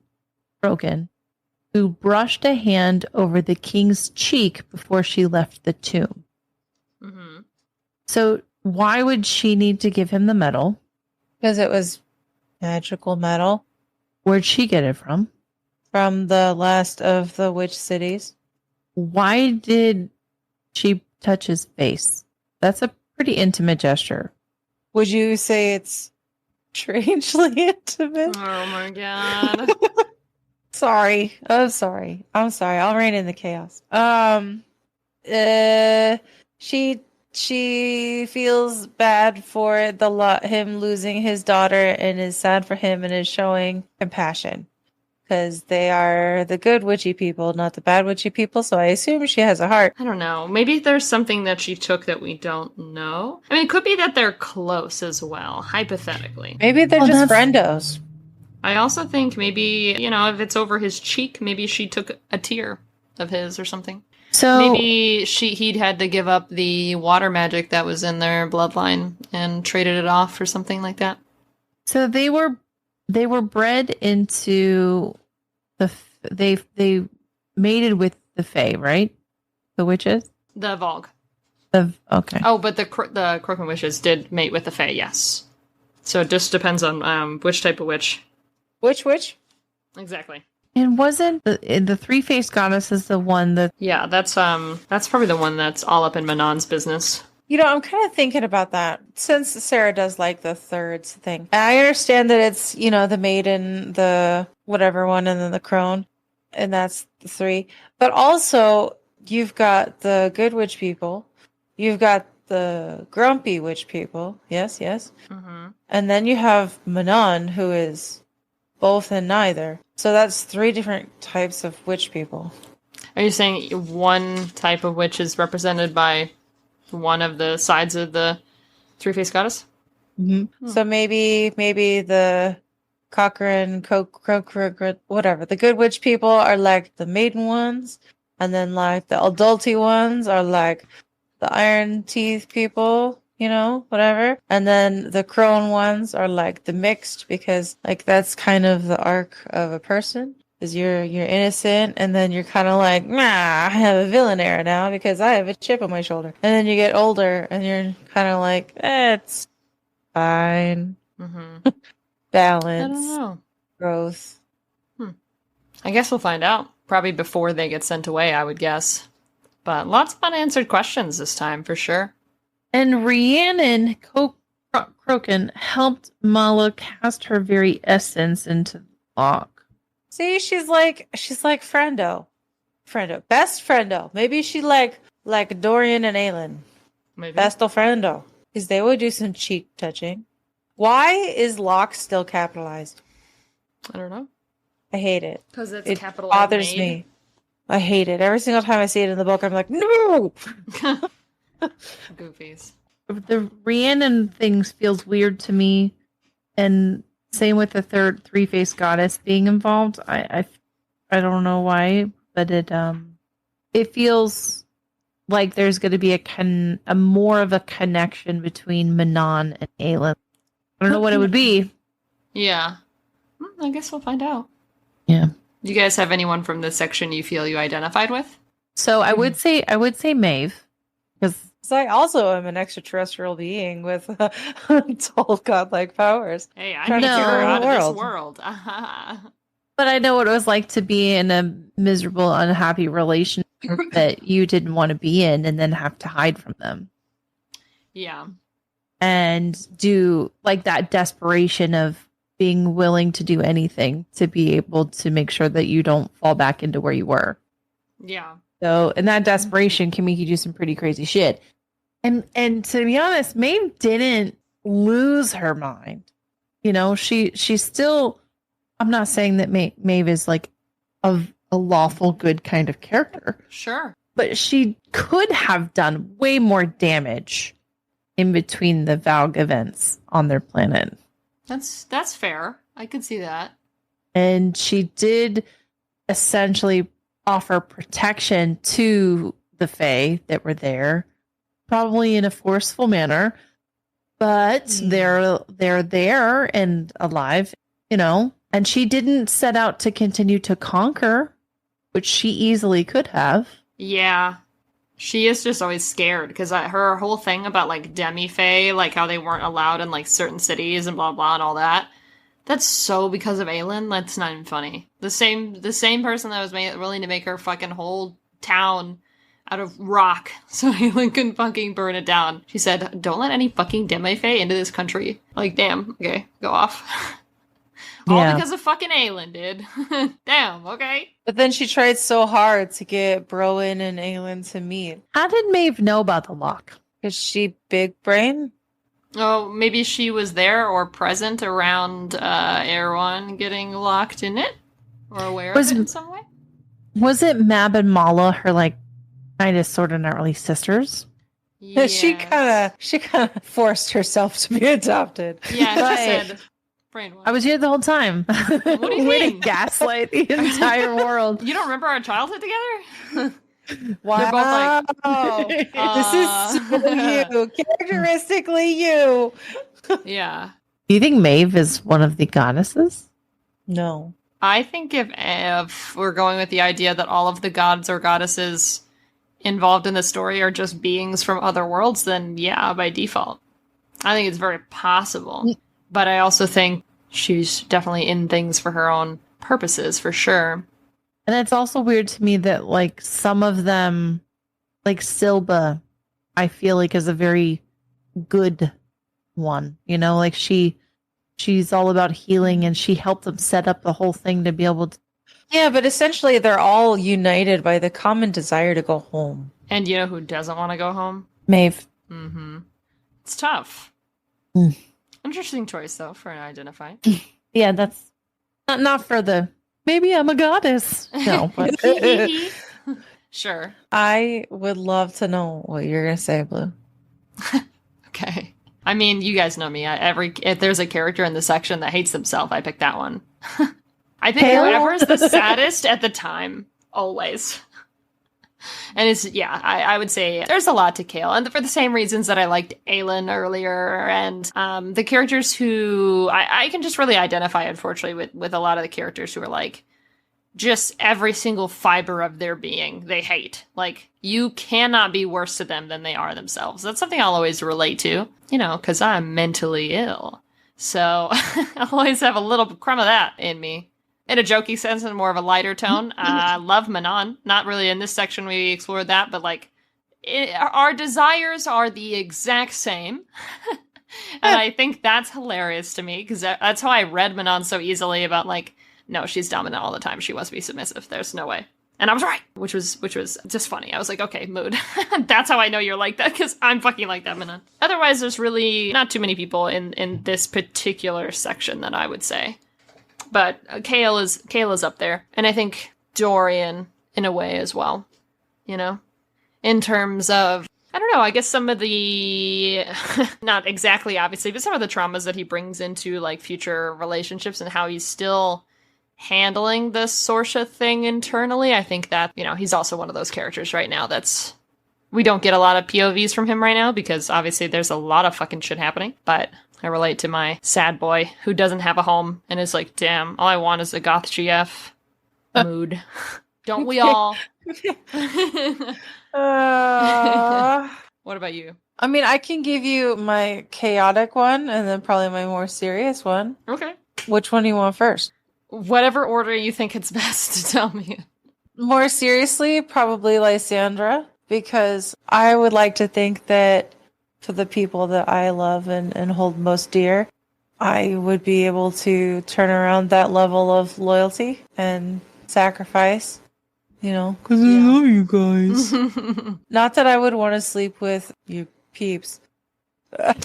broken, who brushed a hand over the king's cheek before she left the tomb. Mm-hmm. So why would she need to give him the metal? Because it was magical metal. Where'd she get it from? From the last of the witch cities. Why did she touch his face? That's a pretty intimate gesture. Would you say it's strangely intimate? Oh my god. Sorry. I'm sorry. I'll rein in the chaos. She feels bad for him losing his daughter and is sad for him and is showing compassion because they are the good witchy people, not the bad witchy people. So I assume she has a heart. I don't know. Maybe there's something that she took that we don't know. I mean, it could be that they're close as well, hypothetically. Maybe they're just friendos. I also think maybe, if it's over his cheek, maybe she took a tear of his or something. So maybe he'd had to give up the water magic that was in their bloodline and traded it off for something like that. So they were bred into they mated with the Fae, right? The witches? The Valg. Okay. Oh, but the Croakan witches did mate with the Fae, yes. So it just depends on which type of witch. Which witch? Exactly. And wasn't the three-faced goddess is the one that... Yeah, that's probably the one that's all up in Manon's business. I'm kind of thinking about that since Sarah does like the thirds thing. I understand that it's, the maiden, the whatever one, and then the crone, and that's the 3. But also, you've got the good witch people, you've got the grumpy witch people. Yes, yes. Mm-hmm. And then you have Manon, who is both and neither. So that's 3 different types of witch people. Are you saying one type of witch is represented by one of the sides of the three-faced goddess? Mm-hmm. So maybe the Cochrane, whatever. The good witch people are like the maiden ones, and then like the adulty ones are like the iron teeth people, whatever. And then the crone ones are like the mixed, because like that's kind of the arc of a person. Is you're innocent, and then you're kind of like, I have a villain era now because I have a chip on my shoulder. And then you get older, and you're kind of like, it's fine. Mm-hmm. Balance. I don't know. Growth. I guess we'll find out. Probably before they get sent away, I would guess. But lots of unanswered questions this time, for sure. And Rhiannon Croken helped Mala cast her very essence into the lock. See, she's like friendo. Best friendo. Maybe she like Dorian and Aelin. Maybe. Besto friendo. Because they would do some cheek touching. Why is lock still capitalized? I don't know. I hate it. Because it's It capital bothers me. I hate it. Every single time I see it in the book, I'm like, no! Goofies. The Rhiannon things feels weird to me, and same with the third three-faced goddess being involved. I don't know why, but it feels like there's going to be a more of a connection between Manon and Aelin. I don't know what it would be. Yeah. I guess we'll find out. Yeah. Do you guys have anyone from this section you feel you identified with? So I would say Maeve, because I also am an extraterrestrial being with tall godlike powers. Hey, I Trying think to you're figure out out of the this world. but I know what it was like to be in a miserable, unhappy relationship that you didn't want to be in, and then have to hide from them. Yeah. And do like that desperation of being willing to do anything to be able to make sure that you don't fall back into where you were. Yeah. So, and that desperation can make you do some pretty crazy shit. And to be honest, Maeve didn't lose her mind. She's still, I'm not saying that Maeve is like a lawful good kind of character. Sure. But she could have done way more damage in between the Valg events on their planet. That's fair. I could see that. And she did essentially offer protection to the Fae that were there, probably in a forceful manner, but they're there and alive, and she didn't set out to continue to conquer, which she easily could have. Yeah. She is just always scared because her whole thing about like demi-fae, like how they weren't allowed in like certain cities and blah blah and all that. That's so because of Aelin. That's not even funny. The same person that was willing to make her fucking whole town out of rock so Aelin couldn't fucking burn it down. She said, "Don't let any fucking demi-fae into this country." Like, damn. Okay, go off. All because of fucking Aelin, dude. Damn, okay. But then she tried so hard to get Browen and Aelin to meet. How did Maeve know about the lock? Is she big brain? Oh, maybe she was there or present around Erewhon getting locked in it? Or aware of it in some way? Was it Mab and Mala, her like kind of sort of not really sisters? Yes. She kind of forced herself to be adopted. Yeah, she said... I was here the whole time. What do you Way mean? to gaslight the entire world. You don't remember our childhood together? Wow. They're both like, this is so you. Characteristically you. Yeah. Do you think Maeve is one of the goddesses? No. I think if we're going with the idea that all of the gods or goddesses involved in the story are just beings from other worlds, then yeah, by default. I think it's very possible. But I also think she's definitely in things for her own purposes, for sure. And it's also weird to me that, like, some of them, like Silba, I feel like is a very good one. You know, like she's all about healing, and she helped them set up the whole thing to be able to. Yeah, but essentially they're all united by the common desire to go home. And you know who doesn't want to go home? Maeve. Mm-hmm. It's tough. Mm. Interesting choice, though, for an identify. Yeah, that's not for the, maybe I'm a goddess. No, but sure. I would love to know what you're going to say, Blue. Okay. I mean, you guys know me. If there's a character in the section that hates themselves, I pick that one. I think whoever's the saddest at the time, always. And I would say there's a lot to Kael. And for the same reasons that I liked Aelin earlier. And the characters who I can just really identify, unfortunately, with a lot of the characters who are like, just every single fiber of their being they hate. Like, you cannot be worse to them than they are themselves. That's something I'll always relate to, you know, because I'm mentally ill. So I'll always have a little crumb of that in me. In a jokey sense and more of a lighter tone. I love Manon. Not really in this section we explored that, but like, our desires are the exact same. And I think that's hilarious to me, because that's how I read Manon so easily about like, no, she's dominant all the time. She wants to be submissive. There's no way. And I was right, which was just funny. I was like, okay, mood. That's how I know you're like that, because I'm fucking like that, Manon. Otherwise, there's really not too many people in this particular section that I would say. But Kael is up there. And I think Dorian, in a way, as well. You know? In terms of, I don't know, I guess some of the, not exactly, obviously, but some of the traumas that he brings into, like, future relationships and how he's still handling the Sorsha thing internally. I think that, you know, he's also one of those characters right now that's, we don't get a lot of POVs from him right now, because obviously there's a lot of fucking shit happening. But I relate to my sad boy who doesn't have a home and is like, damn, all I want is a goth GF mood. Don't we all? What about you? I mean, I can give you my chaotic one and then probably my more serious one. Okay. Which one do you want first? Whatever order you think it's best to tell me. More seriously, probably Lysandra, because I would like to think that for the people that I love and hold most dear, I would be able to turn around that level of loyalty and sacrifice, you know, because I love you guys. Not that I would want to sleep with you peeps.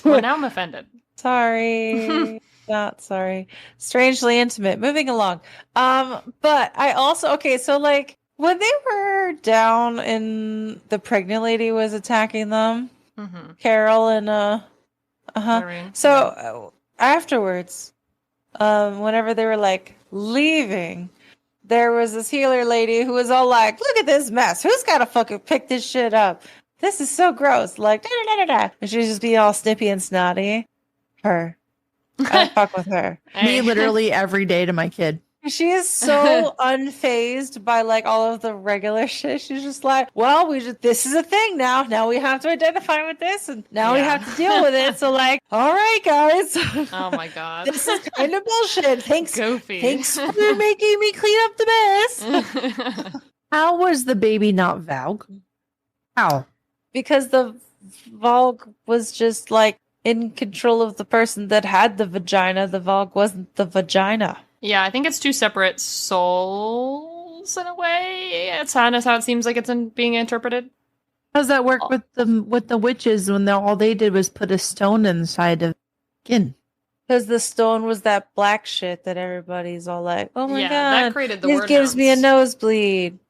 Well, now I'm offended. Sorry. Not sorry. Strangely intimate. Moving along. But I also, okay, so like when they were down and the pregnant lady was attacking them, Carol and so afterwards, whenever they were like leaving, there was this healer lady who was all like, look at this mess, who's gotta fucking pick this shit up, this is so gross, like da, da, da, da, da. And she was just being all snippy and snotty. Her, I fuck with her. Me literally every day to my kid. She is so unfazed by like all of the regular shit. She's just like, well, this is a thing now. Now we have to identify with this, and now we have to deal with it. So like, all right, guys. Oh my god, this is kind of bullshit. Thanks, Goofy. Thanks for making me clean up the mess. How was the baby not Valg? How? Because the Valg was just like in control of the person that had the vagina. The Valg wasn't the vagina. Yeah, I think it's two separate souls in a way. It's how it seems like it's being interpreted. How does that work with the witches when all they did was put a stone inside of skin? Because the stone was that black shit that everybody's all like, oh my god, that created the this word gives hounds. me a nosebleed.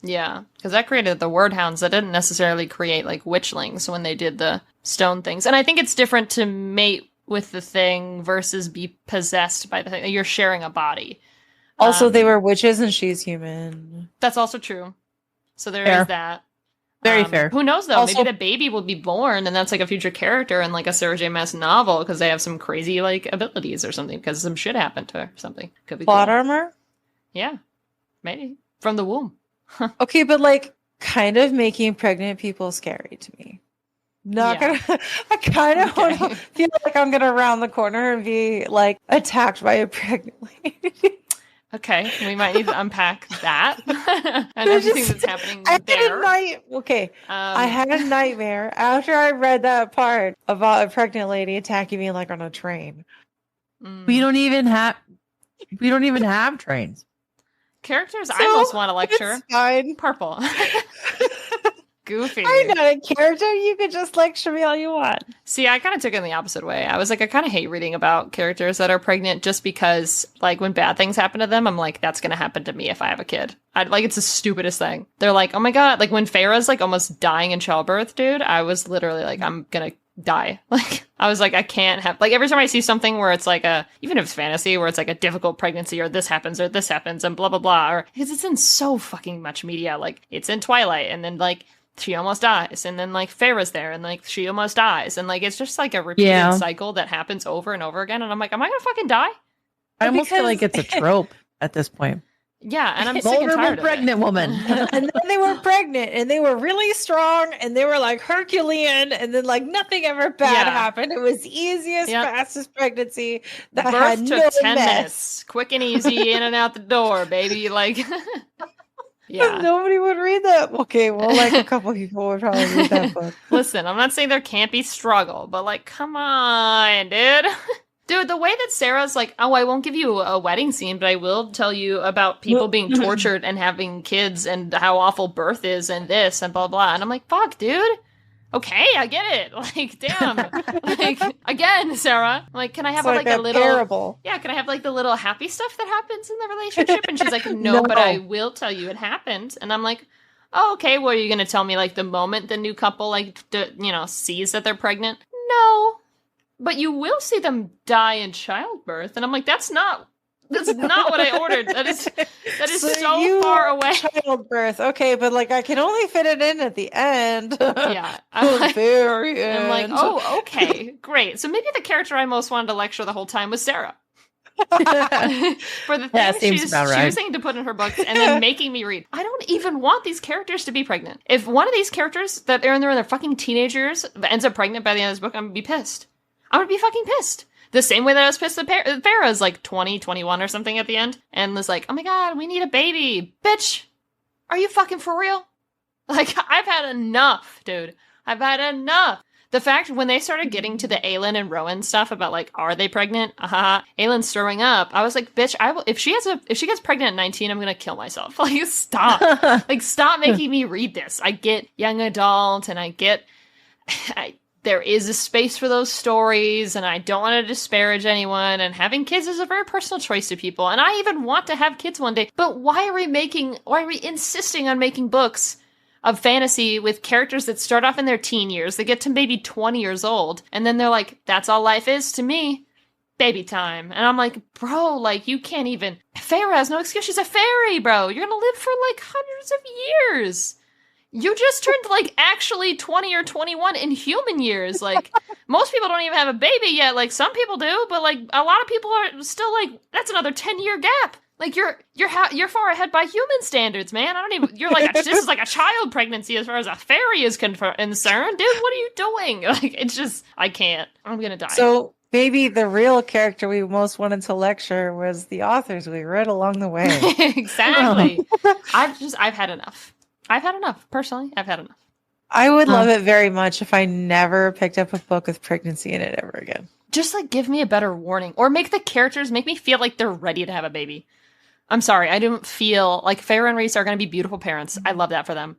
Yeah, because that created the word hounds that didn't necessarily create like witchlings when they did the stone things. And I think it's different to mate with the thing versus be possessed by the thing. You're sharing a body. Also, they were witches and she's human. That's also true. So there is that. Very fair. Who knows though? Also, maybe the baby will be born and that's like a future character in like a Sarah J. Maas novel because they have some crazy like abilities or something because some shit happened to her or something. Could be plot cool. armor? Yeah. Maybe. From the womb. Okay, but like kind of making pregnant people scary to me. Not gonna. I kind of want to feel like I'm gonna round the corner and be like attacked by a pregnant lady. Okay, we might need to unpack that and everything that's happening there. I had a nightmare after I read that part about a pregnant lady attacking me like on a train. We don't even have trains. Characters I most want to lecture. It's fine. Purple. Goofy. I'm not a character. You can just lecture me all you want. See, I kind of took it in the opposite way. I was like, I kind of hate reading about characters that are pregnant just because, like, when bad things happen to them, I'm like, that's going to happen to me if I have a kid. It's the stupidest thing. They're like, oh my God. Like, when Farah's, like, almost dying in childbirth, dude, I was literally like, I'm going to die. Like, I was like, I can't have, like, every time I see something where it's like even if it's fantasy, where it's like a difficult pregnancy or this happens and blah, blah, blah, or, because it's in so fucking much media. Like, it's in Twilight, and then, like, she almost dies, and then like Farah's there, and like she almost dies, and like it's just like a repeated cycle that happens over and over again. And I'm like, am I gonna fucking die? I almost feel like it's a trope at this point. Yeah, and I'm sick and tired of pregnant it. woman. And then they were pregnant, and they were really strong, and they were like Herculean, and then like nothing ever bad happened. It was easiest, fastest pregnancy that birth had took no 10 mess. minutes, quick and easy, in and out the door, baby. Like. Yeah. Nobody would read that. Okay, well, like a couple people would probably read that book. Listen, I'm not saying there can't be struggle, but like, come on, dude. Dude, the way that Sarah's like, oh, I won't give you a wedding scene, but I will tell you about people being tortured and having kids and how awful birth is and this and blah, blah. And I'm like, fuck, dude. Okay, I get it. Like, damn. Like, again, Sarah. Like, can I have like a little parable? Yeah, can I have like the little happy stuff that happens in the relationship? And she's like, no, but I will tell you it happened. And I'm like, oh, okay. Well, are you gonna tell me like the moment the new couple like sees that they're pregnant? No, but you will see them die in childbirth. And I'm like, that's not what I ordered. That is so far away. Childbirth. Okay, but like I can only fit it in at the end. Yeah. I'm like, oh, okay, great. So maybe the character I most wanted to lecture the whole time was Sarah. For the things she's choosing to put in her books and then making me read. I don't even want these characters to be pregnant. If one of these characters that they're in their fucking teenagers ends up pregnant by the end of this book, I'm gonna be pissed. I'm gonna be fucking pissed. The same way that I was pissed that Farah's like 20, 21 or something at the end. And was like, oh my God, we need a baby. Bitch, are you fucking for real? Like, I've had enough, dude. I've had enough. The fact when they started getting to the Aelin and Rowan stuff about like, are they pregnant? Aelin's throwing up. I was like, bitch, if she gets pregnant at 19, I'm gonna kill myself. Like, stop. Like, stop making me read this. I get young adult, and I get there is a space for those stories, and I don't want to disparage anyone, and having kids is a very personal choice to people, and I even want to have kids one day, but why are we insisting on making books of fantasy with characters that start off in their teen years, they get to maybe 20 years old, and then they're like, that's all life is to me, baby time. And I'm like, bro, like, you can't even, Farah has no excuse, she's a fairy, bro, you're gonna live for like hundreds of years. You just turned, like, actually 20 or 21 in human years. Like, most people don't even have a baby yet. Like, some people do, but, like, a lot of people are still, like, that's another 10-year gap. Like, you're far ahead by human standards, man. You're like, this is like a child pregnancy as far as a fairy is concerned. Dude, what are you doing? Like, it's just, I can't. I'm gonna die. So, maybe the real character we most wanted to lecture was the authors we read along the way. Exactly. I've had enough. I've had enough. Personally, I've had enough. I would love it very much if I never picked up a book with pregnancy in it ever again. Just like give me a better warning, or make me feel like they're ready to have a baby. I'm sorry, I didn't feel like Farah and Reese are going to be beautiful parents. I love that for them.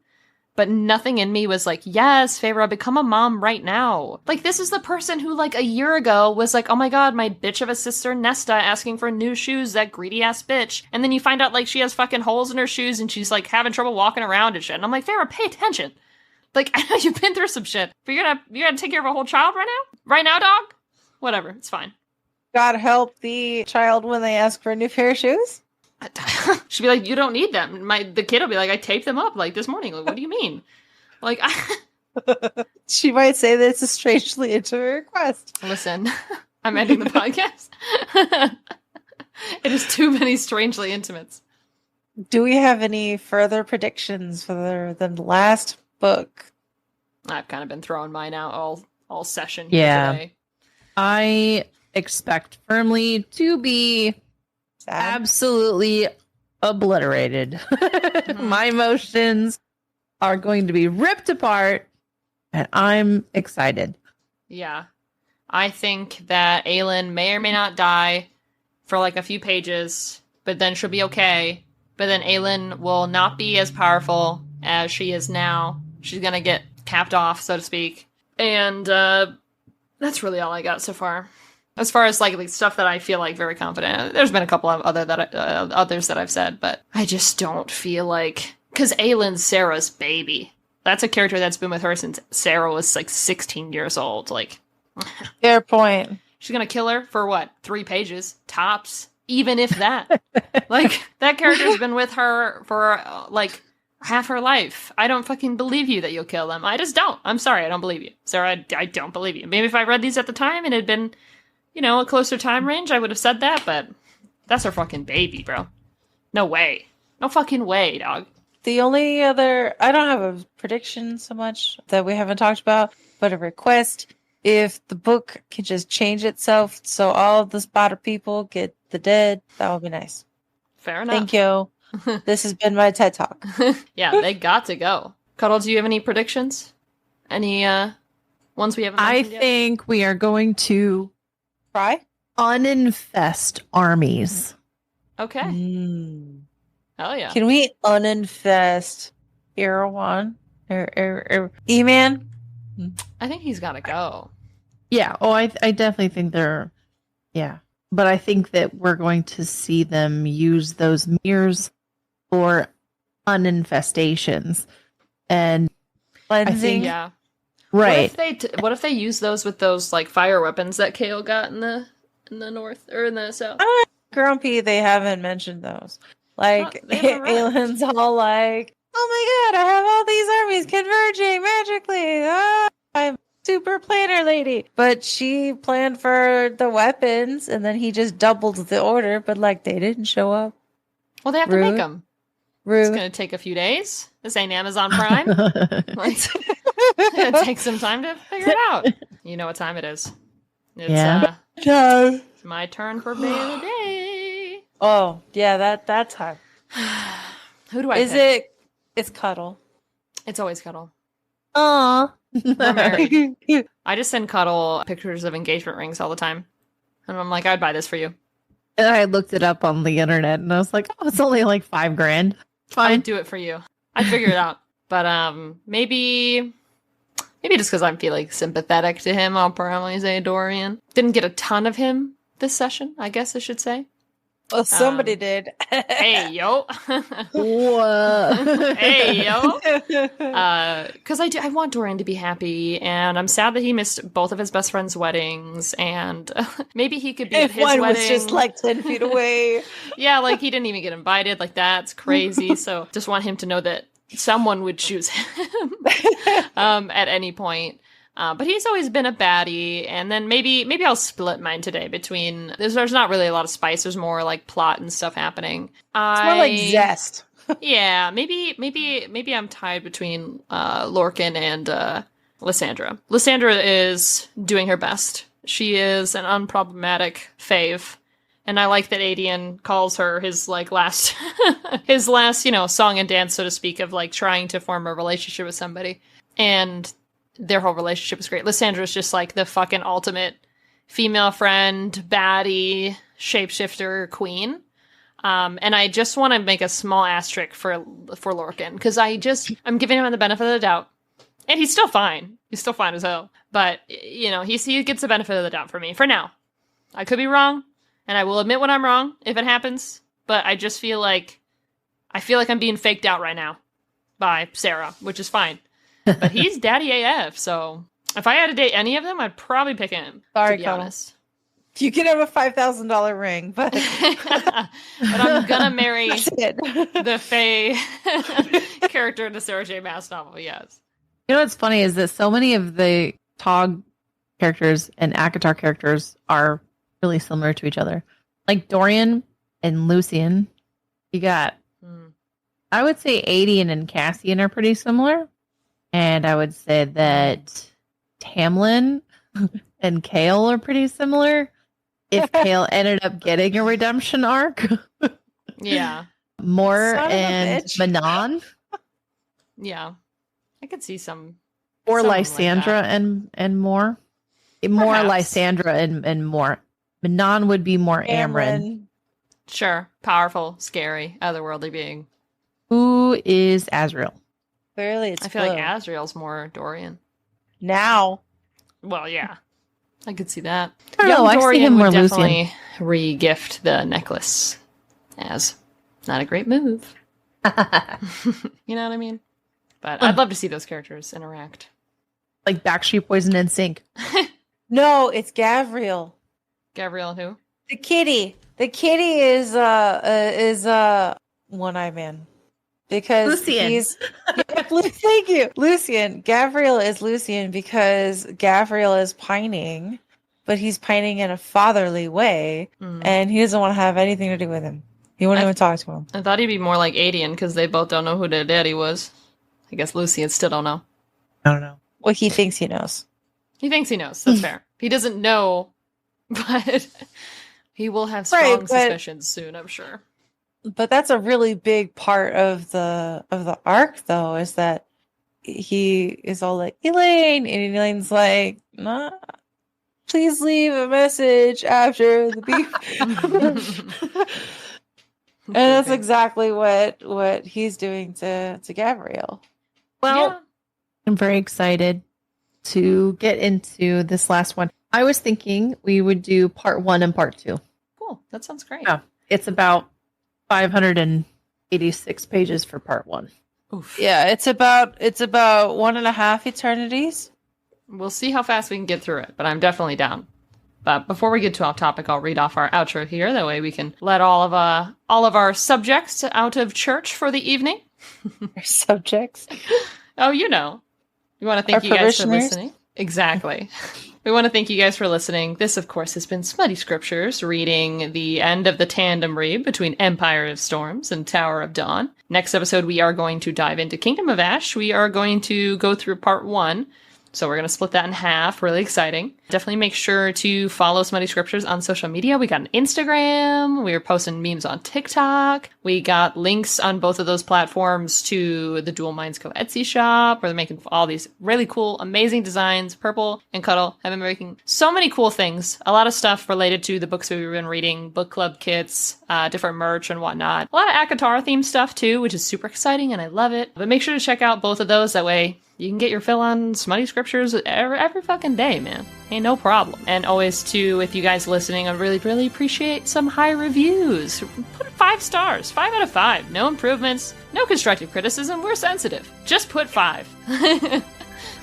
But nothing in me was like, yes, Farah, become a mom right now. Like, this is the person who, like, a year ago was like, oh my God, my bitch of a sister Nesta asking for new shoes, that greedy-ass bitch. And then you find out, like, she has fucking holes in her shoes and she's, like, having trouble walking around and shit. And I'm like, Farah, pay attention. Like, I know you've been through some shit, but you're gonna take care of a whole child right now? Right now, dog? Whatever, it's fine. God help the child when they ask for a new pair of shoes? She'd be like, you don't need them. The kid will be like, I taped them up like this morning. Like, what do you mean? Like, she might say that it's a strangely intimate request. Listen, I'm ending the podcast. It is too many strangely intimates. Do we have any further predictions for the last book? I've kind of been throwing mine out all session. Yeah. Today. I expect firmly to be absolutely obliterated. My emotions are going to be ripped apart, and I'm excited. Yeah. I think that Aelin may or may not die for like a few pages, but then she'll be okay. But then Aelin will not be as powerful as she is now. She's gonna get capped off, so to speak. And that's really all I got so far. As far as like stuff that I feel like very confident. There's been a couple of others that I've said, but I just don't feel like, because Aelin's Sarah's baby. That's a character that's been with her since Sarah was like 16 years old. Like, fair point. She's gonna kill her for what? 3 pages tops, even if that. Like, that character's been with her for like half her life. I don't fucking believe you that you'll kill them. I just don't. I'm sorry, I don't believe you, Sarah. I don't believe you. Maybe if I read these at the time and it had been, you know, a closer time range, I would have said that, but that's her fucking baby, bro. No way. No fucking way, dog. The only other, I don't have a prediction so much that we haven't talked about, but a request. If the book can just change itself so all of the spotter people get the dead, that would be nice. Fair enough. Thank you. This has been my TED Talk. Yeah, they got to go. Cuddle, do you have any predictions? Any ones we haven't mentioned yet? think we are going to Try? uninfest armies. Okay. Oh, yeah. Can we uninfest Erewhon? E-Man? I think he's got to go. Yeah. Oh, I definitely think they're, yeah. But I think that we're going to see them use those mirrors for uninfestations and Cleansing? Yeah. right. What if they use those with those like fire weapons that Kale got in the north or in the south? I'm grumpy they haven't mentioned those. Like, They haven't arrived. Aelin's all like, oh my god, I have all these armies converging magically. I'm super planner lady. But she planned for the weapons, and then he just doubled the order, but like, they didn't show up. Well, they have to make them. It's Rude. going to take a few days. This ain't Amazon Prime. Like, it's going to take some time to figure it out. You know what time it is. It's, Yeah. No. it's my turn for Bay of the Day. Oh, yeah, that time. Who do I Is pick? it's Cuddle. It's always Cuddle. Aw. We're married. I just send Cuddle pictures of engagement rings all the time. And I'm like, I'd buy this for you. And I looked it up on the internet and I was like, oh, it's only like $5,000. I Fine. would do it for you. I'd figure it out. But maybe just because I'm feeling sympathetic to him, I'll probably say Dorian. Didn't get a ton of him this session, I guess I should say. Well, somebody did. Hey, yo. Whoa. Hey, yo. Because I want Dorian to be happy, and I'm sad that he missed both of his best friend's weddings, and maybe he could be at If his one wedding. was just like 10 feet away. Yeah, like he didn't even get invited. Like, that's crazy. So just want him to know that someone would choose him at any point. But he's always been a baddie, and then maybe I'll split mine today between there's not really a lot of spice. There's more like plot and stuff happening. It's more like zest. Yeah, maybe I'm tied between Lorcan and Lysandra. Lysandra is doing her best. She is an unproblematic fave. And I like that Adian calls her his like last his last, song and dance, so to speak, of like trying to form a relationship with somebody. And their whole relationship is great. Lysandra's just like the fucking ultimate female friend, baddie, shapeshifter queen. And I just want to make a small asterisk for Lorcan, because I'm giving him the benefit of the doubt. And he's still fine. He's still fine as hell. But, he gets the benefit of the doubt for me. For now. I could be wrong. And I will admit when I'm wrong if it happens. But I just feel like I'm being faked out right now by Sarah, which is fine. But he's daddy AF, so if I had to date any of them, I'd probably pick him. Sorry, to be Cuddle. honest. You can have a $5,000 ring, but But I'm gonna marry that's it. the Faye character in the Sarah J. Maas novel. Yes. You know what's funny is that so many of the ToG characters and ACOTAR characters are really similar to each other. Like Dorian and Lucian, you got, I would say Adian and Cassian are pretty similar. And I would say that Tamlin and Kale are pretty similar. if Kale ended up getting a redemption arc. Yeah. Mor Son of a and bitch. Manon, Yeah. I could see some. or something like Lysandra that. and Mor. More Perhaps. Lysandra and Mor. Manon would be more Amryn. Sure. Powerful, scary, otherworldly being. Who is Azrael? Clearly, it's I feel like blue. Azrael's more Dorian. Now. Well, yeah. I could see that. I don't Young know, I see Dorian him more would Lucian. definitely re-gift the necklace as not a great move. You know what I mean? But I'd love to see those characters interact. Like Backstreet Boys and NSYNC. No, it's Gavriel. Gabrielle, who? The kitty. The kitty is One-Eye Man. Because Lucian. he's thank you. Lucian. Gavriel is Lucian because Gavriel is pining, but he's pining in a fatherly way, and he doesn't want to have anything to do with him. He won't even talk to him. I thought he'd be more like Aelin because they both don't know who their daddy was. I guess Lucian still don't know. I don't know. Well, he thinks he knows. He thinks he knows. That's fair. He doesn't know, but he will have strong Right, but- suspicions soon, I'm sure. But that's a really big part of the arc, though, is that he is all like, Elaine, and Elaine's like, nah, please leave a message after the beep. And that's exactly what he's doing to Gabrielle. Well, Yeah. I'm very excited to get into this last one. I was thinking we would do part 1 and part 2. Cool. That sounds great. Yeah. It's about 586 pages for part 1. Oof. Yeah, it's about 1.5 eternities. We'll see how fast we can get through it, but I'm definitely down. But before we get to off topic, I'll read off our outro here. That way we can let all of our subjects out of church for the evening. Subjects. Oh, you know. We want to thank Our you guys for parishioners? listening. Exactly. We want to thank you guys for listening. This, of course, has been Smutty Scriptures, reading the end of the tandem read between Empire of Storms and Tower of Dawn. Next episode, we are going to dive into Kingdom of Ash. We are going to go through part 1. So we're going to split that in half. Really exciting. Definitely make sure to follow Smutty Scriptures on social media. We got an Instagram. We're posting memes on TikTok. We got links on both of those platforms to the Dual Minds Co. Etsy shop, where they're making all these really cool, amazing designs. Purple and Cuddle have been making so many cool things. A lot of stuff related to the books we've been reading, book club kits, different merch and whatnot. A lot of ACOTAR themed stuff too, which is super exciting and I love it. But make sure to check out both of those. That way you can get your fill on Smutty Scriptures every fucking day, man. Ain't no problem. And always, too, with you guys listening, I really, really appreciate some high reviews. Put 5 stars. 5 out of 5. No improvements. No constructive criticism. We're sensitive. Just put 5.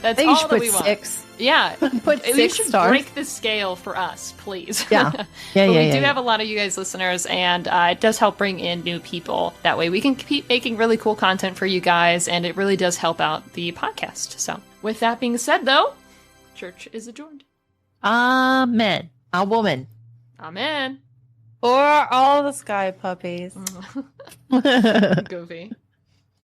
That's I think you all should that put we want. 6. Yeah. Put You 6 should stars. break the scale for us, please. Yeah. Yeah, But yeah, we yeah, do yeah. have a lot of you guys listeners, and it does help bring in new people. That way we can keep making really cool content for you guys, and it really does help out the podcast. So, with that being said, though, church is adjourned. Amen. A woman. Amen. Or all the sky puppies. Goofy.